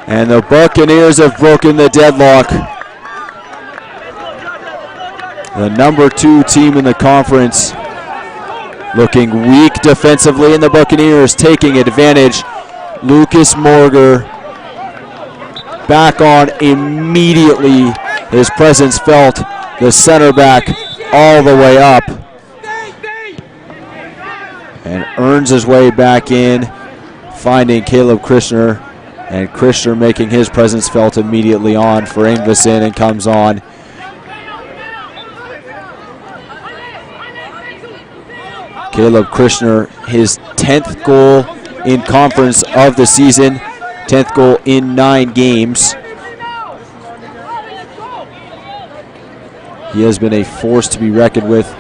And the Buccaneers have broken the deadlock. The number 2 team in the conference looking weak defensively, and the Buccaneers taking advantage. Lucas Morger back on immediately. His presence felt. The center back all the way up. And earns his way back in, finding Caleb Krishner. And Krishner making his presence felt immediately on for Ingvason, and comes on. Caleb Krishner, his 10th goal in conference of the season, 10th goal in 9 games. He has been a force to be reckoned with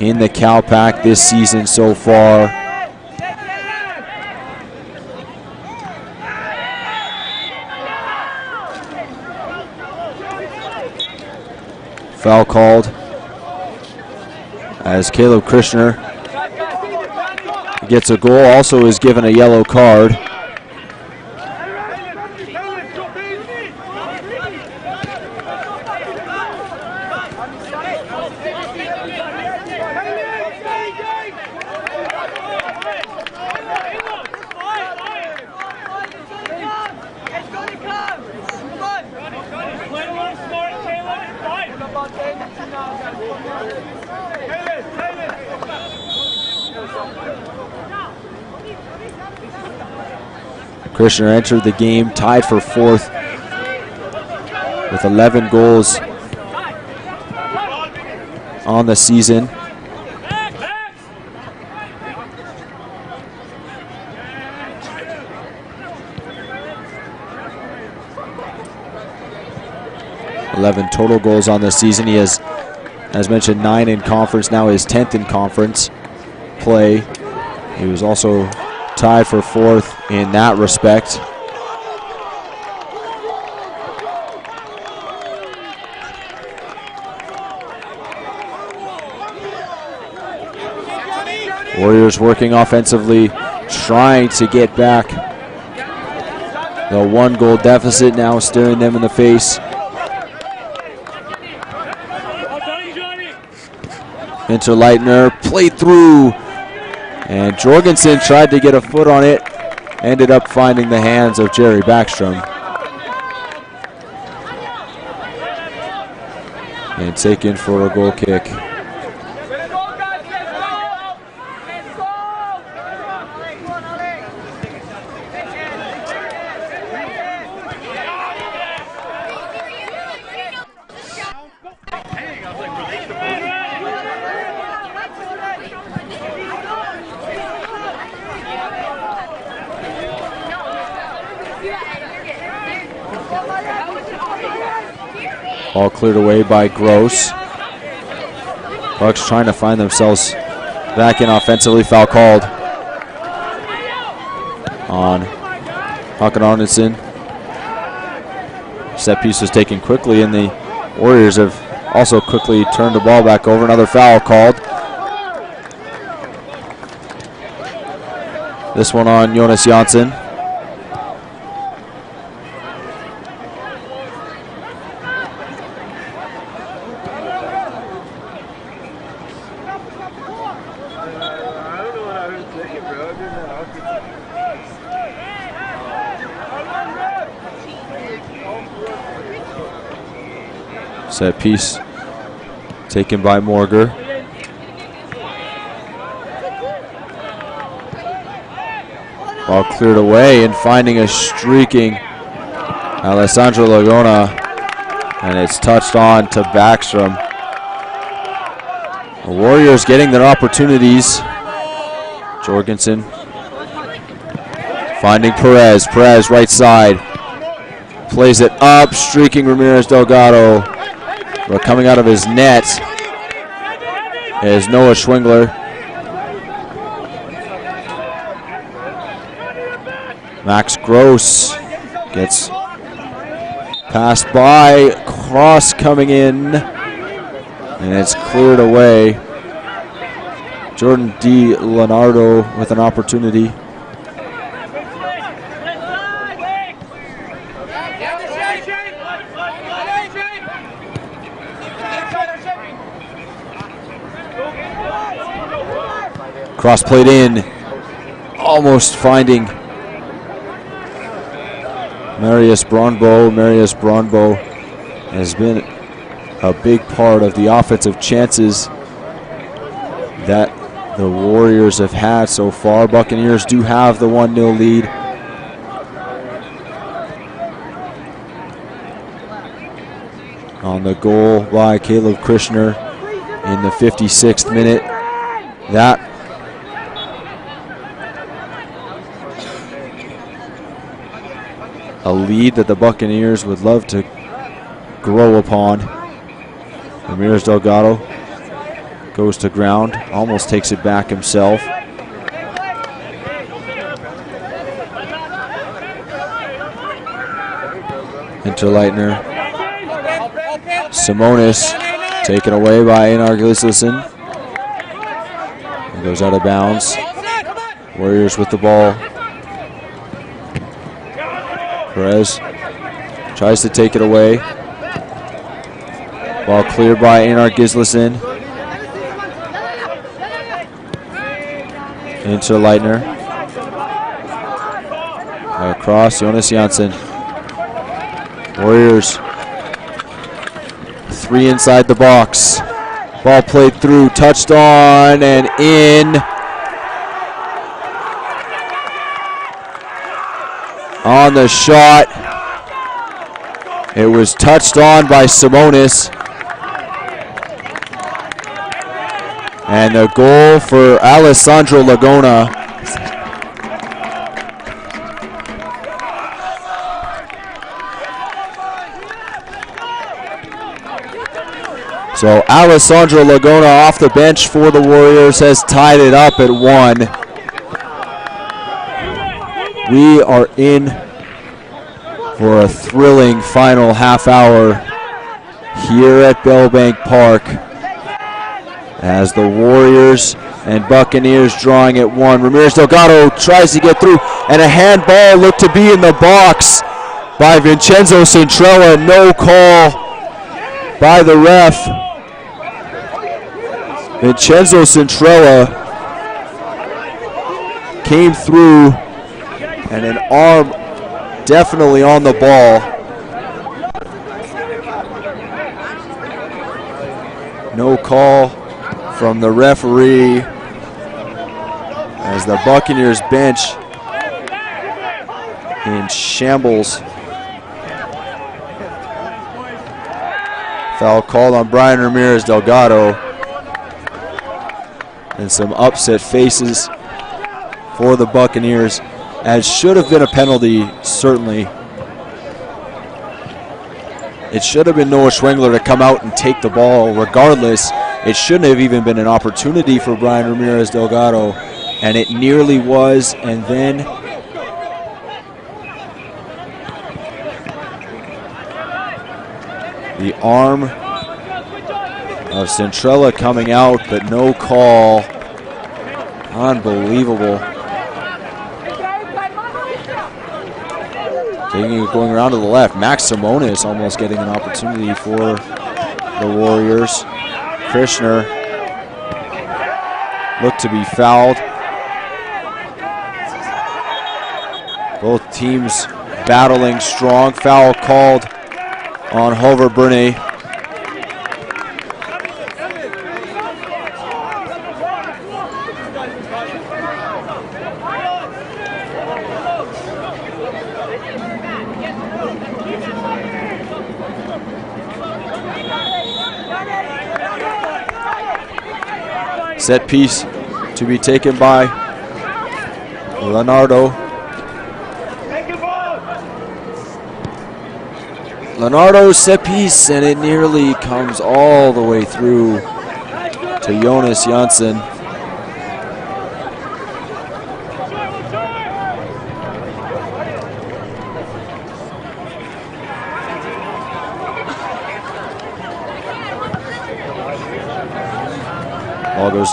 in the Cal Pac this season so far. Foul called as Caleb Krishner gets a goal, also is given a yellow card. Krishner entered the game tied for 4th with 11 goals on the season. Total goals on the season. He has, as mentioned, 9 in conference, now his 10th in conference play. He was also tied for 4th in that respect. Warriors working offensively, trying to get back the 1-goal deficit, now staring them in the face. Interleitner played through, and Jorgensen tried to get a foot on it, ended up finding the hands of Jerry Backstrom. And taken for a goal kick. Ball cleared away by Gross. Bucks trying to find themselves back in offensively. Foul called on Hakan Arneson. Set piece was taken quickly, and the Warriors have also quickly turned the ball back over. Another foul called. This one on Jonas Jansson. Set piece taken by Morger. Ball cleared away, and finding a streaking Alessandro Laguna, and it's touched on to Backstrom. The Warriors getting their opportunities. Jorgensen finding Perez. Perez right side. Plays it up, streaking Ramirez Delgado. But coming out of his net is Noah Schwingler. Max Gross gets passed by, cross coming in, and it's cleared away. Jordan D. Leonardo with an opportunity. Cross played in, almost finding Marius Braunbo. Marius Braunbo has been a big part of the offensive chances that the Warriors have had so far. Buccaneers do have the 1-0 lead. On the goal by Caleb Krishner in the 56th minute. That a lead that the Buccaneers would love to grow upon. Ramirez Delgado goes to ground, almost takes it back himself. Interleitner. Simonis taken away by Einar Gisleson. Goes out of bounds. Warriors with the ball. Perez tries to take it away. Ball cleared by Einar Gisleson. Into Leitner. Across, Jonas Jansson. Warriors 3 inside the box. Ball played through, touched on and in. on the shot. It was touched on by Simonis. And the goal for Alessandro Lagona. So Alessandro Lagona off the bench for the Warriors has tied it up at 1. We are in for a thrilling final half hour here at Bellbank Park as the Warriors and Buccaneers drawing at 1. Ramirez Delgado tries to get through, and a handball looked to be in the box by Vincenzo Centrella. No call by the ref. Vincenzo Centrella came through, and an arm definitely on the ball. No call from the referee as the Buccaneers bench in shambles. Foul called on Brian Ramirez Delgado, and some upset faces for the Buccaneers, as should have been a penalty, certainly. It should have been Noah Schwengler to come out and take the ball. Regardless, it shouldn't have even been an opportunity for Brian Ramirez Delgado, and it nearly was. And then the arm of Centrella coming out, but no call. Unbelievable. Taking it going around to the left. Max Simonis almost getting an opportunity for the Warriors. Krishner looked to be fouled. Both teams battling strong. Foul called on Hover Brune. Set piece to be taken by Leonardo. Leonardo's set piece, and it nearly comes all the way through to Jonas Janssen. Ball goes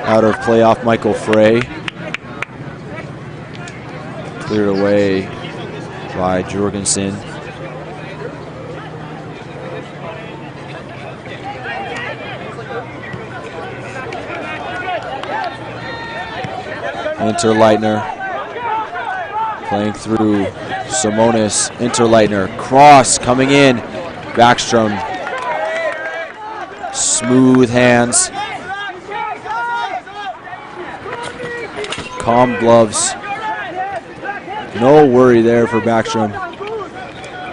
out of play off Michael Frey. Cleared away by Jorgensen. Interleitner playing through Simonis. Interleitner cross coming in. Backstrom. Smooth hands. Calm gloves. No worry there for Backstrom.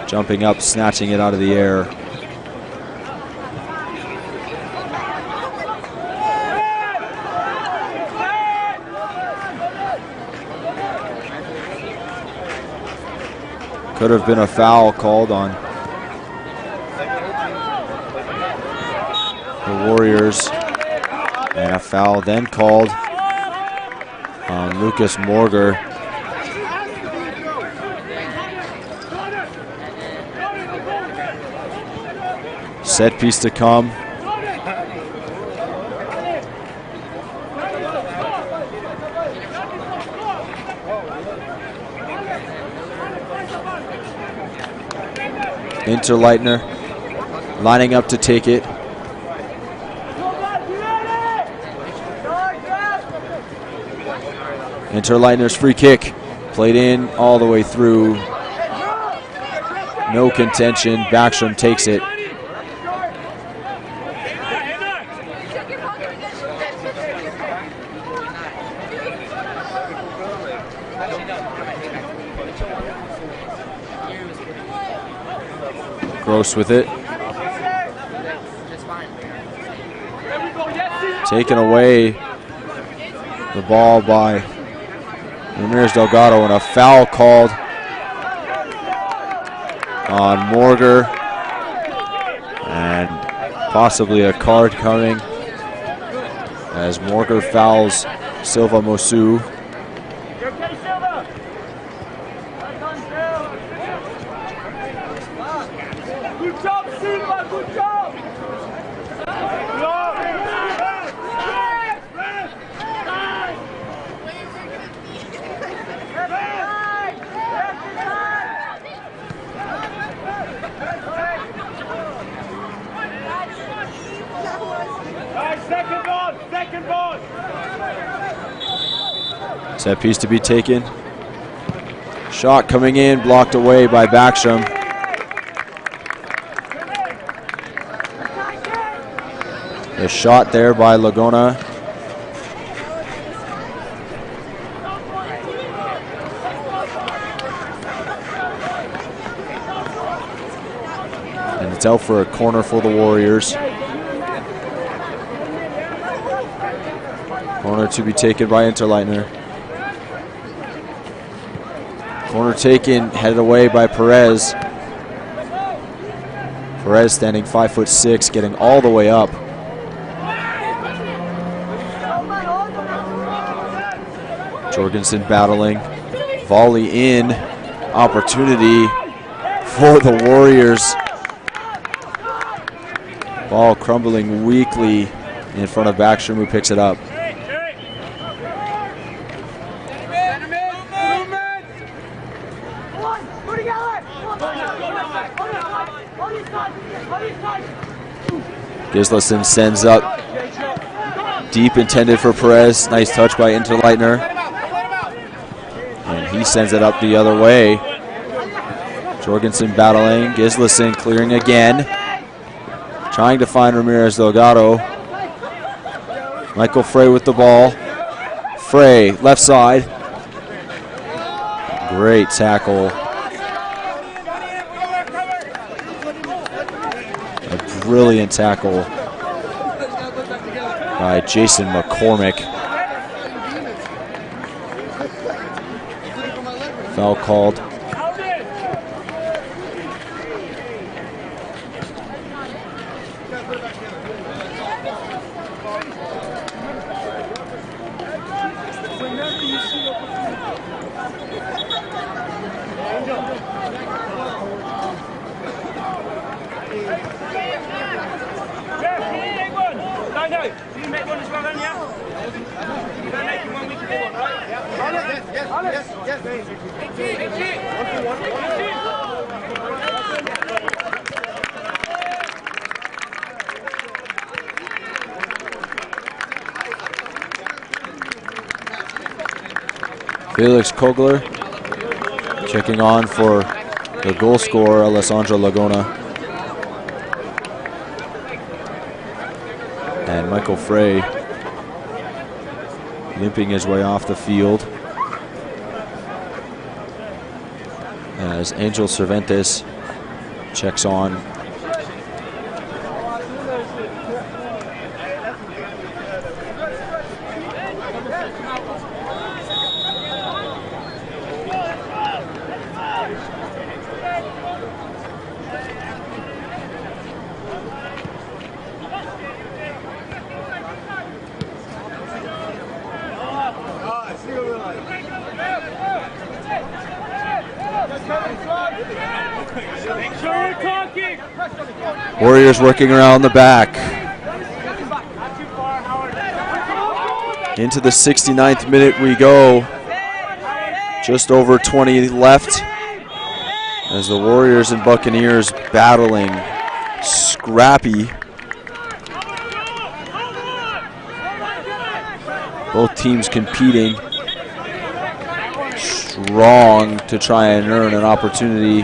Jumping up, snatching it out of the air. Could have been a foul called on the Warriors. And a foul then called on Lucas Morger. Set piece to come. Interleitner lining up to take it. Interleitner's free kick, played in all the way through. No contention. Backstrom takes it. Gross with it. Taken away the ball by Ramirez Delgado, and a foul called on Morger, and possibly a card coming as Morger fouls Silva Mosu. Good job, Silva, good job! Second ball! Set piece to be taken. Shot coming in, blocked away by Backstrom. The shot there by Laguna. And it's out for a corner for the Warriors. Corner to be taken by Interleitner. Corner taken, headed away by Perez. Perez standing 5'6", getting all the way up. Jorgensen battling. Volley in. Opportunity for the Warriors. Ball crumbling weakly in front of Backstrom, who picks it up. Gislason sends up deep, intended for Perez. Nice touch by Interleitner. And he sends it up the other way. Jorgensen battling. Gislason clearing again. Trying to find Ramirez Delgado. Michael Frey with the ball. Frey, left side. Great tackle. A brilliant tackle by Jason McCormick. Foul called. Felix Kogler checking on for the goal scorer, Alessandro Laguna. And Michael Frey limping his way off the field as Angel Cervantes checks on. Warriors working around the back. Into the 69th minute we go. Just over 20 left as the Warriors and Buccaneers battling. Scrappy. Both teams competing strong to try and earn an opportunity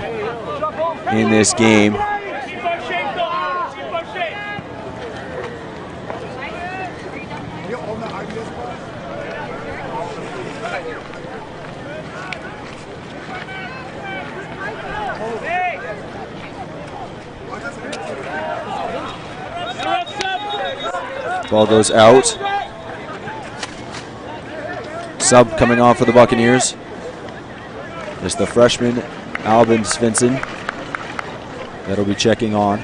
in this game. Ball goes out. Sub coming on for the Buccaneers. It's the freshman, Albin Svensson, that'll be checking on.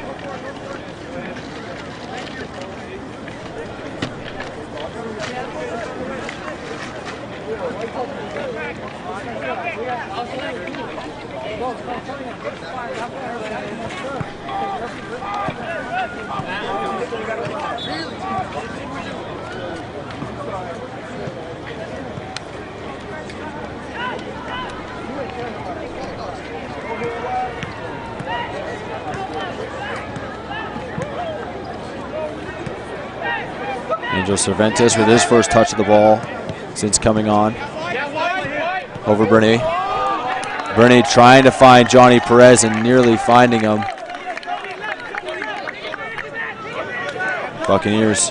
Angel Cervantes with his first touch of the ball since coming on. Over Bernier. Bernier trying to find Johnny Perez and nearly finding him. Buccaneers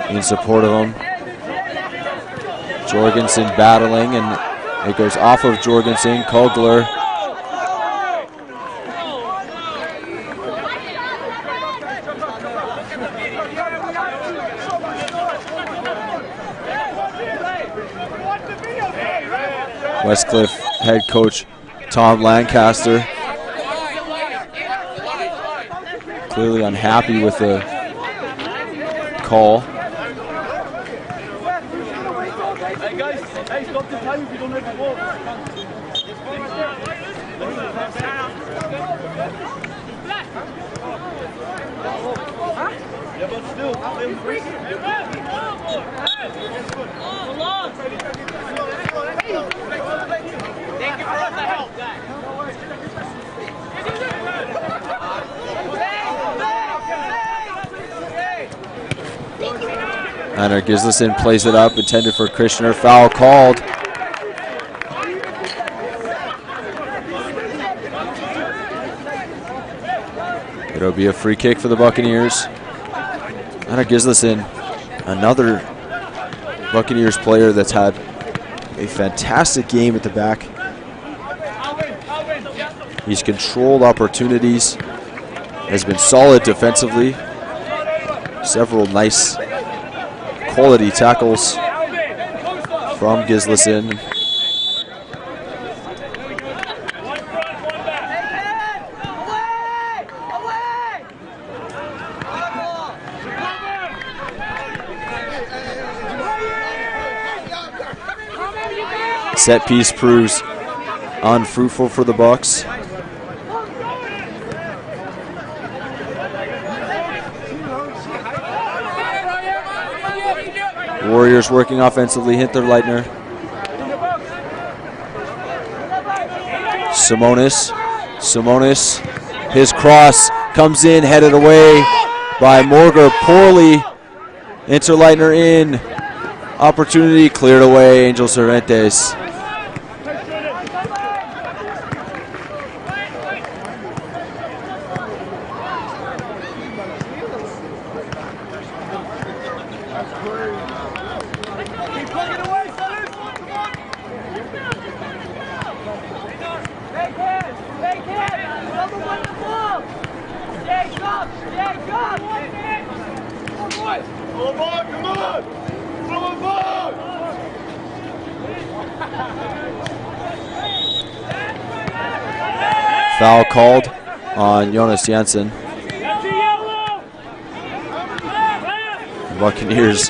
in support of him. Jorgensen battling, and it goes off of Jorgensen. Kogler. Westcliff head coach Tom Lancaster clearly unhappy with the call. Hey guys, hey, stop the time if you don't have the ball. Yeah, but still, thank you for the help, guys. Hunter Gislason plays it up, intended for Krishner. Foul called. It'll be a free kick for the Buccaneers. Hunter Gislason, another Buccaneers player that's had a fantastic game at the back. He's controlled opportunities, has been solid defensively. Several nice quality tackles from Gislason. Set piece proves unfruitful for the Bucks. Warriors working offensively. Hinterleitner. Simonis. His cross comes in, headed away by Morger. Poorly. Hinterleitner in. Opportunity cleared away. Angel Cervantes. Foul called on Jonas Janssen. Buccaneers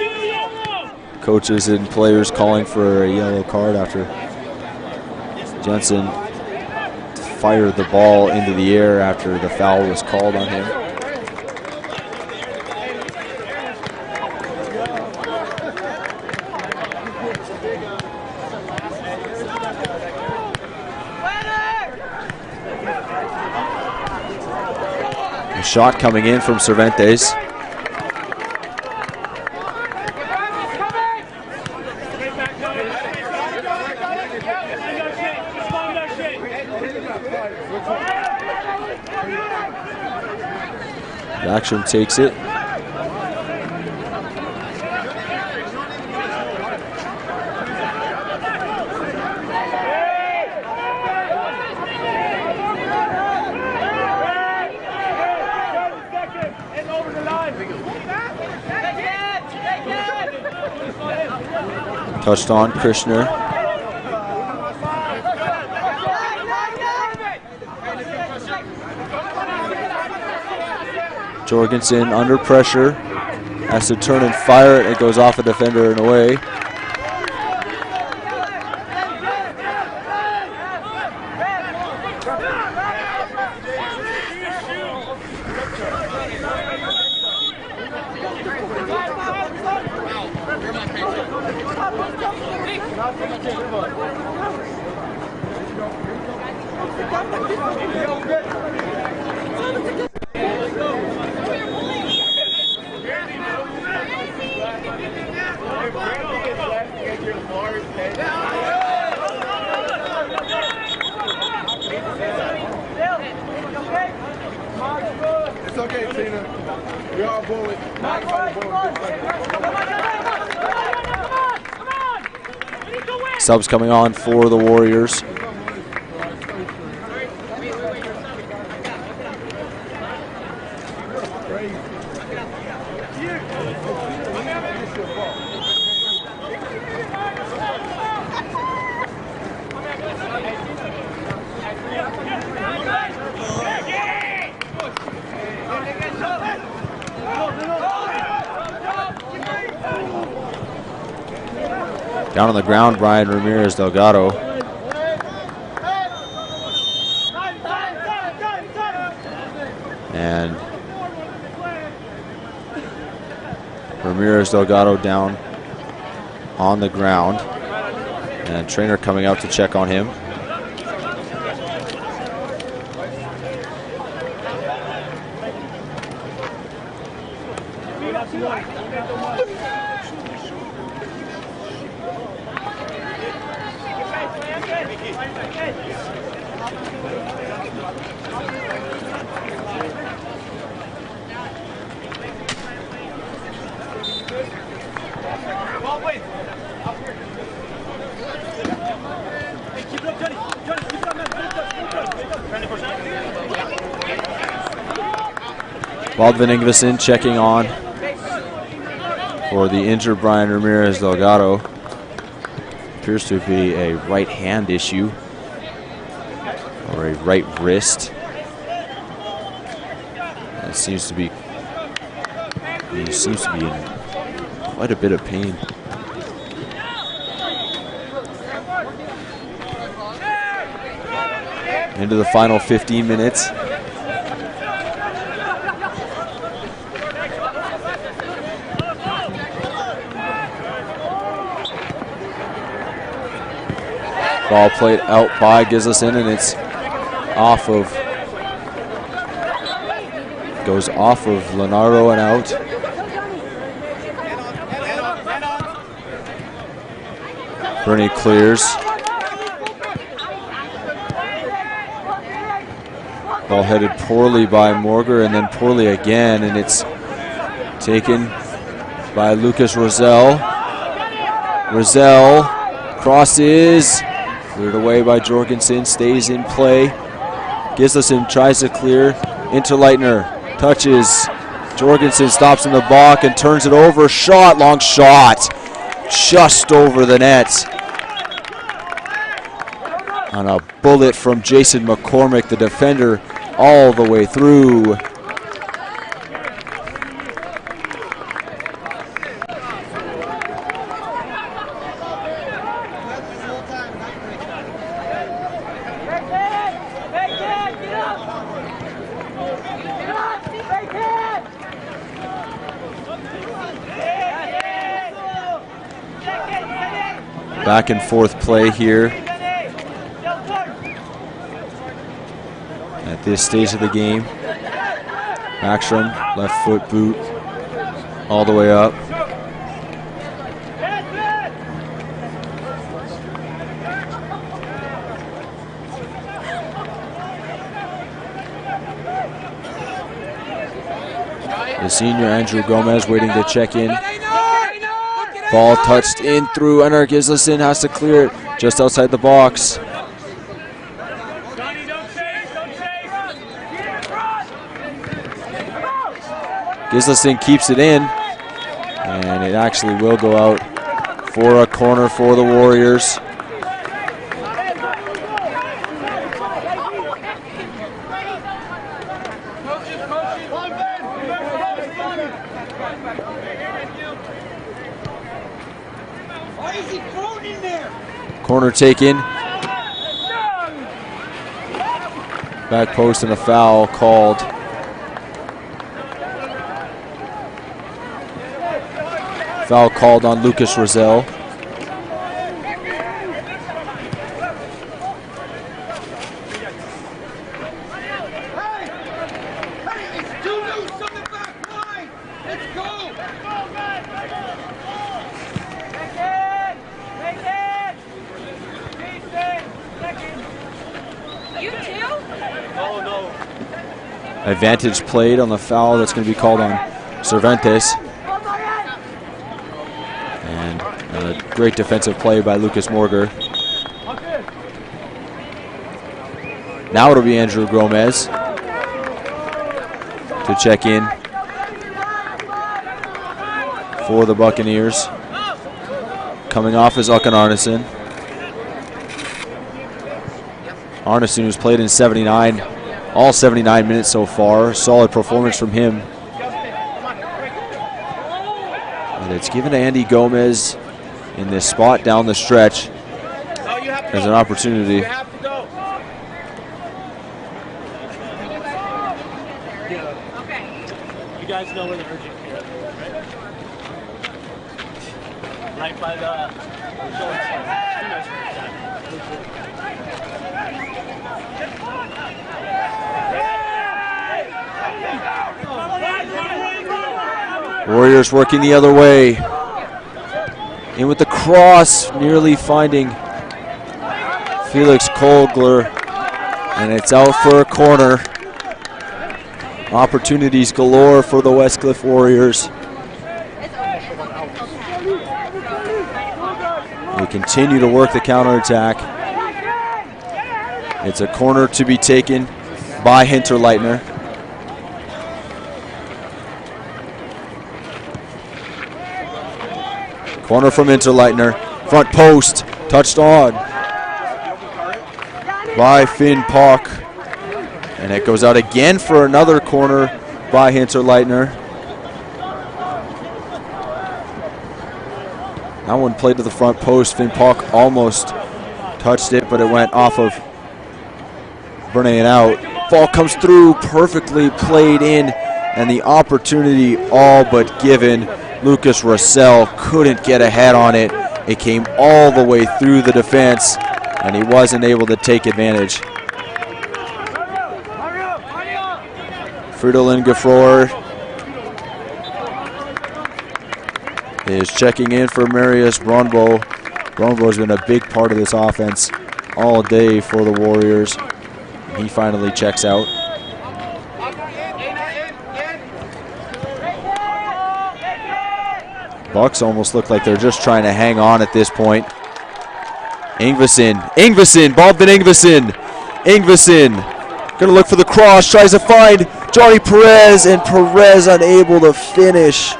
coaches and players calling for a yellow card after Janssen fired the ball into the air after the foul was called on him. A shot coming in from Cervantes. Action takes it. Touched on Krishner. Jorgensen under pressure. Has to turn and fire it. It goes off a defender and away. It's okay, Tina. You're all bullied. Subs coming on for the Warriors. Down on the ground, Brian Ramirez Delgado. And Ramirez Delgado down on the ground. And trainer coming out to check on him. Baldwin Ingvason checking on for the injured Brian Ramirez Delgado. Appears to be a right hand issue or a right wrist. It seems to be, he seems to be in quite a bit of pain. Into the final 15 minutes. Ball played out by Gislason, and it's off of, goes off of Lenaro and out. Bernie clears. Ball headed poorly by Morger and then poorly again, and it's taken by Lucas Rosell. Rosell crosses. Cleared away by Jorgensen, stays in play. Gislason tries to clear into Leitner. Touches. Jorgensen stops in the block and turns it over. Shot, long shot. Just over the net. On a bullet from Jason McCormick, the defender, all the way through. Back and forth play here at this stage of the game. Backstrom, left foot boot, all the way up. The senior Andrew Gomez waiting to check in. Ball touched in through Anar Gislason, has to clear it just outside the box. Gislason keeps it in, and it actually will go out for a corner for the Warriors. Corner taken. Back post and a foul called. Foul called on Lucas Rosell. Advantage played on the foul that's going to be called on Cervantes. And a great defensive play by Lucas Morger. Now it'll be Andrew Gomez to check in for the Buccaneers. Coming off is Ukan Arneson. Arneson, who's played in 79, all 79 minutes so far. Solid performance from him. And it's given to Andy Gomez in this spot down the stretch as an opportunity. You guys know where the urgent care is, right? Right by the Warriors working the other way. In with the cross, nearly finding Felix Kogler, and it's out for a corner. Opportunities galore for the Westcliff Warriors. They continue to work the counterattack. It's a corner to be taken by Hinterleitner. Corner from Hinterleitner. Front post, touched on by Finn Pac. And it goes out again for another corner by Hinterleitner. That one played to the front post. Finn Pac almost touched it, but it went off of Bernay and out. Ball comes through, perfectly played in, and the opportunity all but given. Lucas Russell couldn't get ahead on it. It came all the way through the defense, and he wasn't able to take advantage. Fridolin Gaffroer is checking in for Marius Bronbo. Bronbo has been a big part of this offense all day for the Warriors. He finally checks out. Bucks almost look like they're just trying to hang on at this point. Ingvason, Baldwin Ingvason, gonna look for the cross, tries to find Johnny Perez, and Perez unable to finish.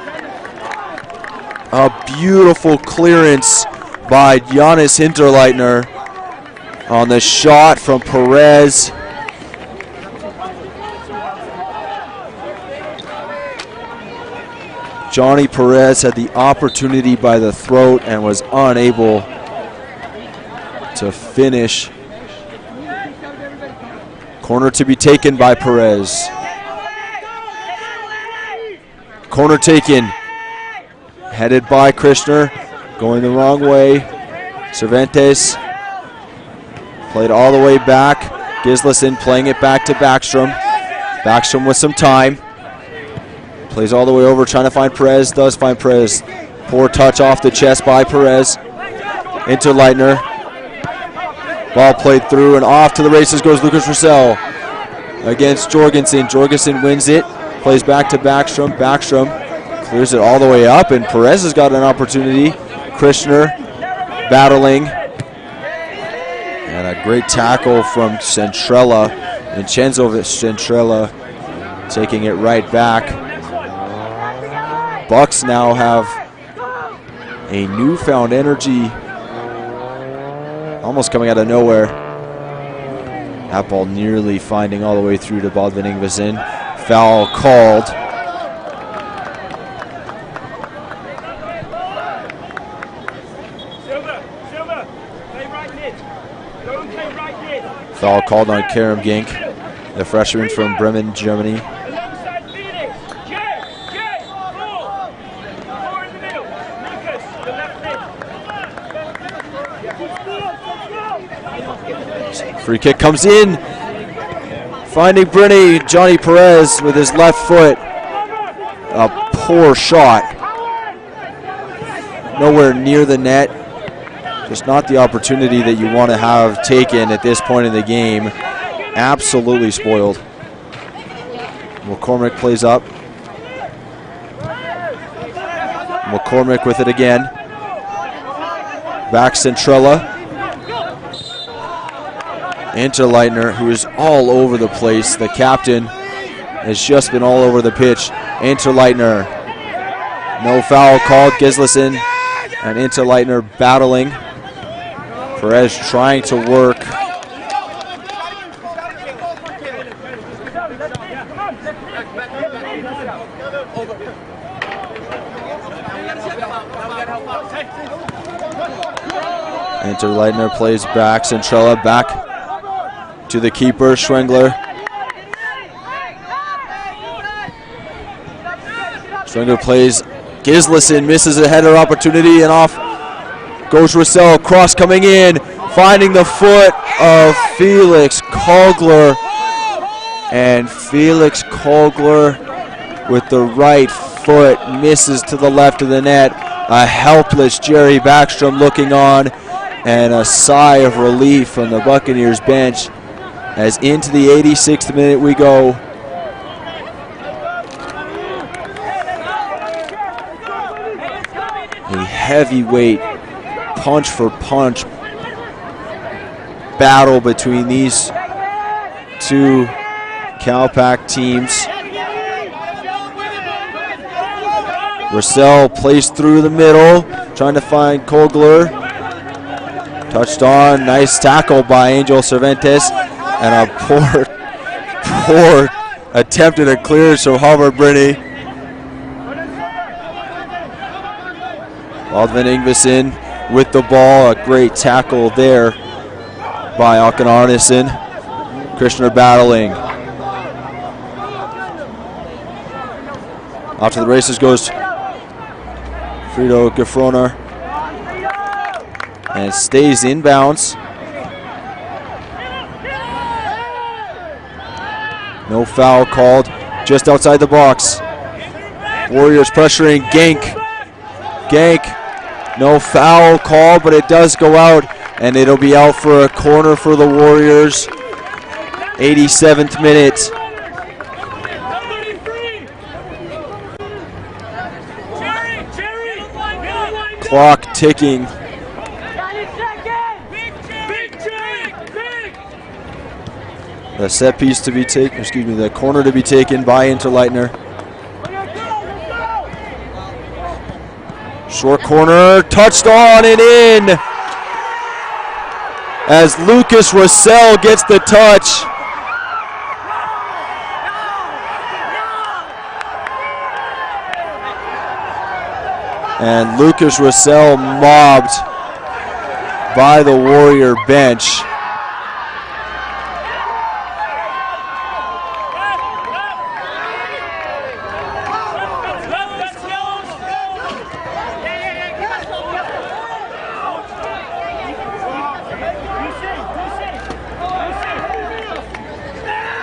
A beautiful clearance by Giannis Hinterleitner on the shot from Perez. Johnny Perez had the opportunity by the throat and was unable to finish. Corner to be taken by Perez. Corner taken. Headed by Krishner. Going the wrong way. Cervantes. Played all the way back. Gislason playing it back to Backstrom. Backstrom with some time. Plays all the way over, trying to find Perez. Does find Perez. Poor touch off the chest by Perez. Hinterleitner. Ball played through and off to the races goes Lucas Russell against Jorgensen. Jorgensen wins it. Plays back to Backstrom. Backstrom clears it all the way up, and Perez has got an opportunity. Krishner battling. And a great tackle from Centrella. Vincenzo Centrella taking it right back. Bucks now have a newfound energy almost coming out of nowhere. That ball nearly finding all the way through to Baldwin Ingvason. Foul called. Foul called on Kerem Gink, the freshman from Bremen, Germany. Free kick comes in, finding Bruni. Johnny Perez with his left foot. A poor shot. Nowhere near the net. Just not the opportunity that you want to have taken at this point in the game. Absolutely spoiled. McCormick plays up. McCormick with it again. Back Centrella. Interleitner, who is all over the place. The captain has just been all over the pitch. Interleitner. No foul called. Gislason and Interleitner battling. Perez trying to work. Interleitner plays back. Centrella back to the keeper, Schwengler. Schwengler plays. Gislason misses a header opportunity, and off goes Russell. Cross coming in, finding the foot of Felix Kogler. And Felix Kogler with the right foot misses to the left of the net. A helpless Jerry Backstrom looking on, and a sigh of relief from the Buccaneers bench as into the 86th minute we go. A heavyweight punch for punch battle between these two Cal Pac teams. Russell plays through the middle, trying to find Kogler. Touched on, nice tackle by Angel Cervantes, and a poor attempt at a clearance from Harvard Bruni. Baldwin Ingvason with the ball, a great tackle there by Alkan Arneson. Krishner battling. Off to the races goes Frito Gefroner, and it stays inbounds. No foul called, just outside the box. Warriors pressuring Genk. Genk, no foul called, but it does go out, and it'll be out for a corner for the Warriors. 87th minute. Clock ticking. The set piece to be taken, excuse me, the corner to be taken by Interleitner. Short corner, touched on and in. As Lucas Russell gets the touch. And Lucas Russell mobbed by the Warrior bench.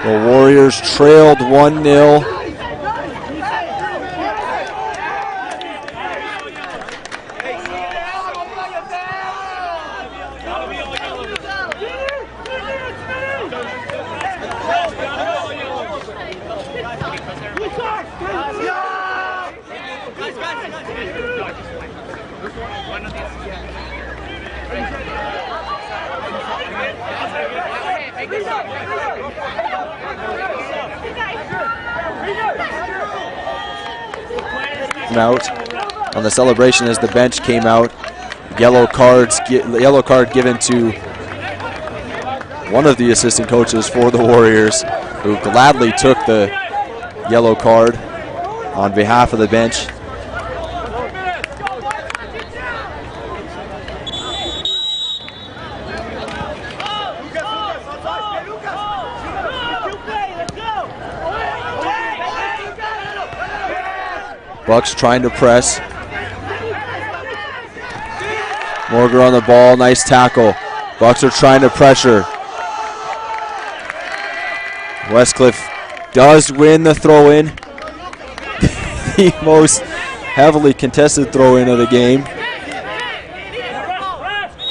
The Warriors trailed 1-0. Out. on the celebration as the bench came out. Yellow card given to one of the assistant coaches for the Warriors, who gladly took the yellow card on behalf of the bench. Bucks trying to press. Morgan on the ball, nice tackle. Bucks are trying to pressure. Westcliff does win the throw-in. The most heavily contested throw-in of the game.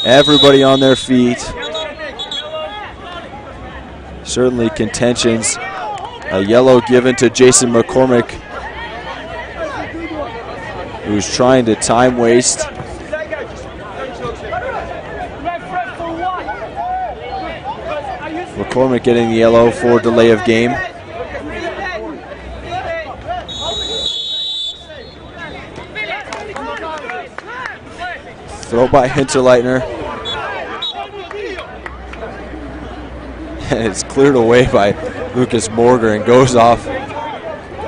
Everybody on their feet. Certainly contentions. A yellow given to Jason McCormick, who's trying to time waste. McCormick getting the yellow for delay of game. Throw by Hinterleitner. And it's cleared away by Lucas Morger and goes off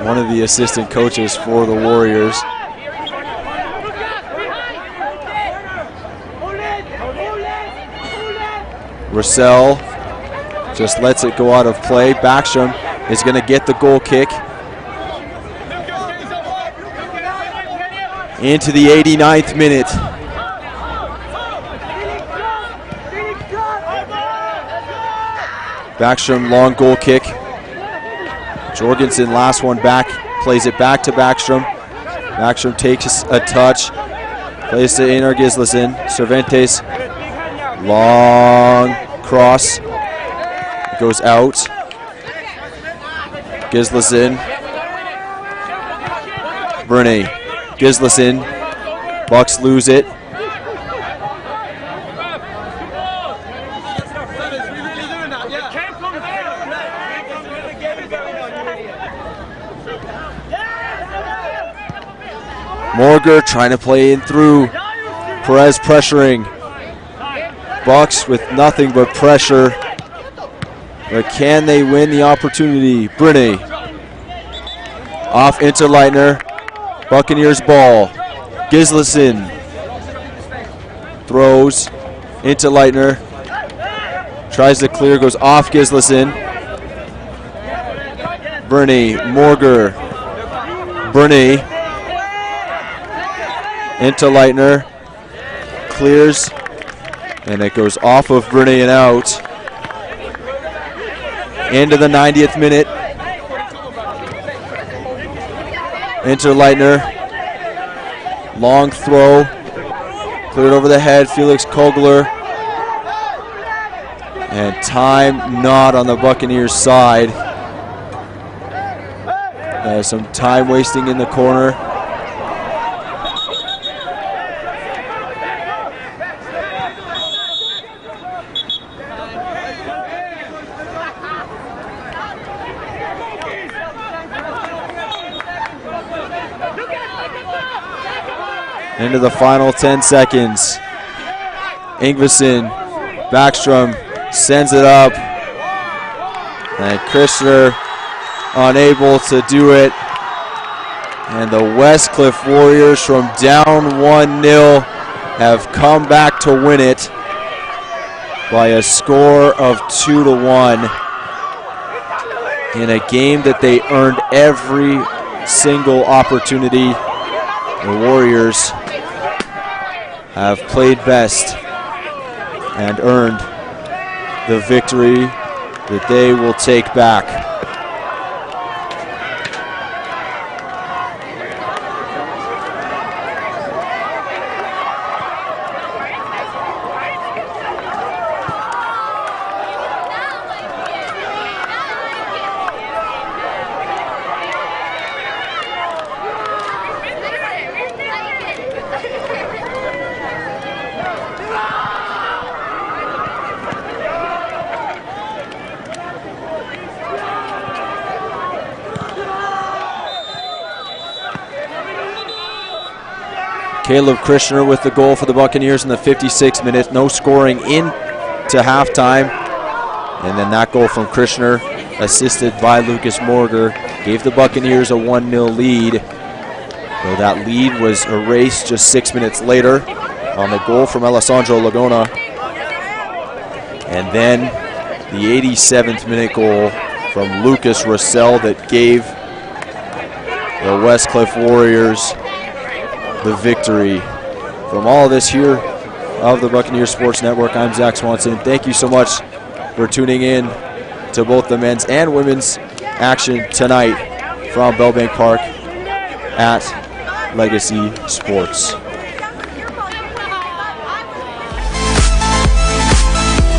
one of the assistant coaches for the Warriors. Russell just lets it go out of play. Backstrom is going to get the goal kick. Into the 89th minute. Backstrom, long goal kick. Jorgensen, last one back, plays it back to Backstrom. Backstrom takes a touch, plays to Einar Gislason. Cervantes, long cross, it goes out. Gislason, Bernay, Gislason, Bucks lose it. Morger trying to play in through. Perez pressuring. Bucks with nothing but pressure. But can they win the opportunity? Bruni. Off Interleitner. Buccaneers ball. Gislason. Throws. Interleitner. Tries to clear. Goes off Gislason. Bruni. Morger. Bruni. Interleitner clears, and it goes off of Bruni and out. Into the 90th minute. Interleitner, long throw, cleared over the head. Felix Kogler, and time not on the Buccaneers side. Some time wasting in the corner. Into the final 10 seconds. Ingvason, Backstrom sends it up. And Christner unable to do it. And the Westcliff Warriors from down 1-0 have come back to win it by a score of 2-1 in a game that they earned every single opportunity. The Warriors have played best and earned the victory that they will take back. Caleb Krishner with the goal for the Buccaneers in the 56th minute. No scoring into halftime. And then that goal from Krishner, assisted by Lucas Morger, gave the Buccaneers a 1-0 lead. Though that lead was erased just 6 minutes later on the goal from Alessandro Lagona. And then the 87th minute goal from Lucas Russell that gave the Westcliff Warriors the victory. From all of this here of the Buccaneers Sports Network, I'm Zach Swanson. Thank you so much for tuning in to both the men's and women's action tonight from Bellbank Park at Legacy Sports.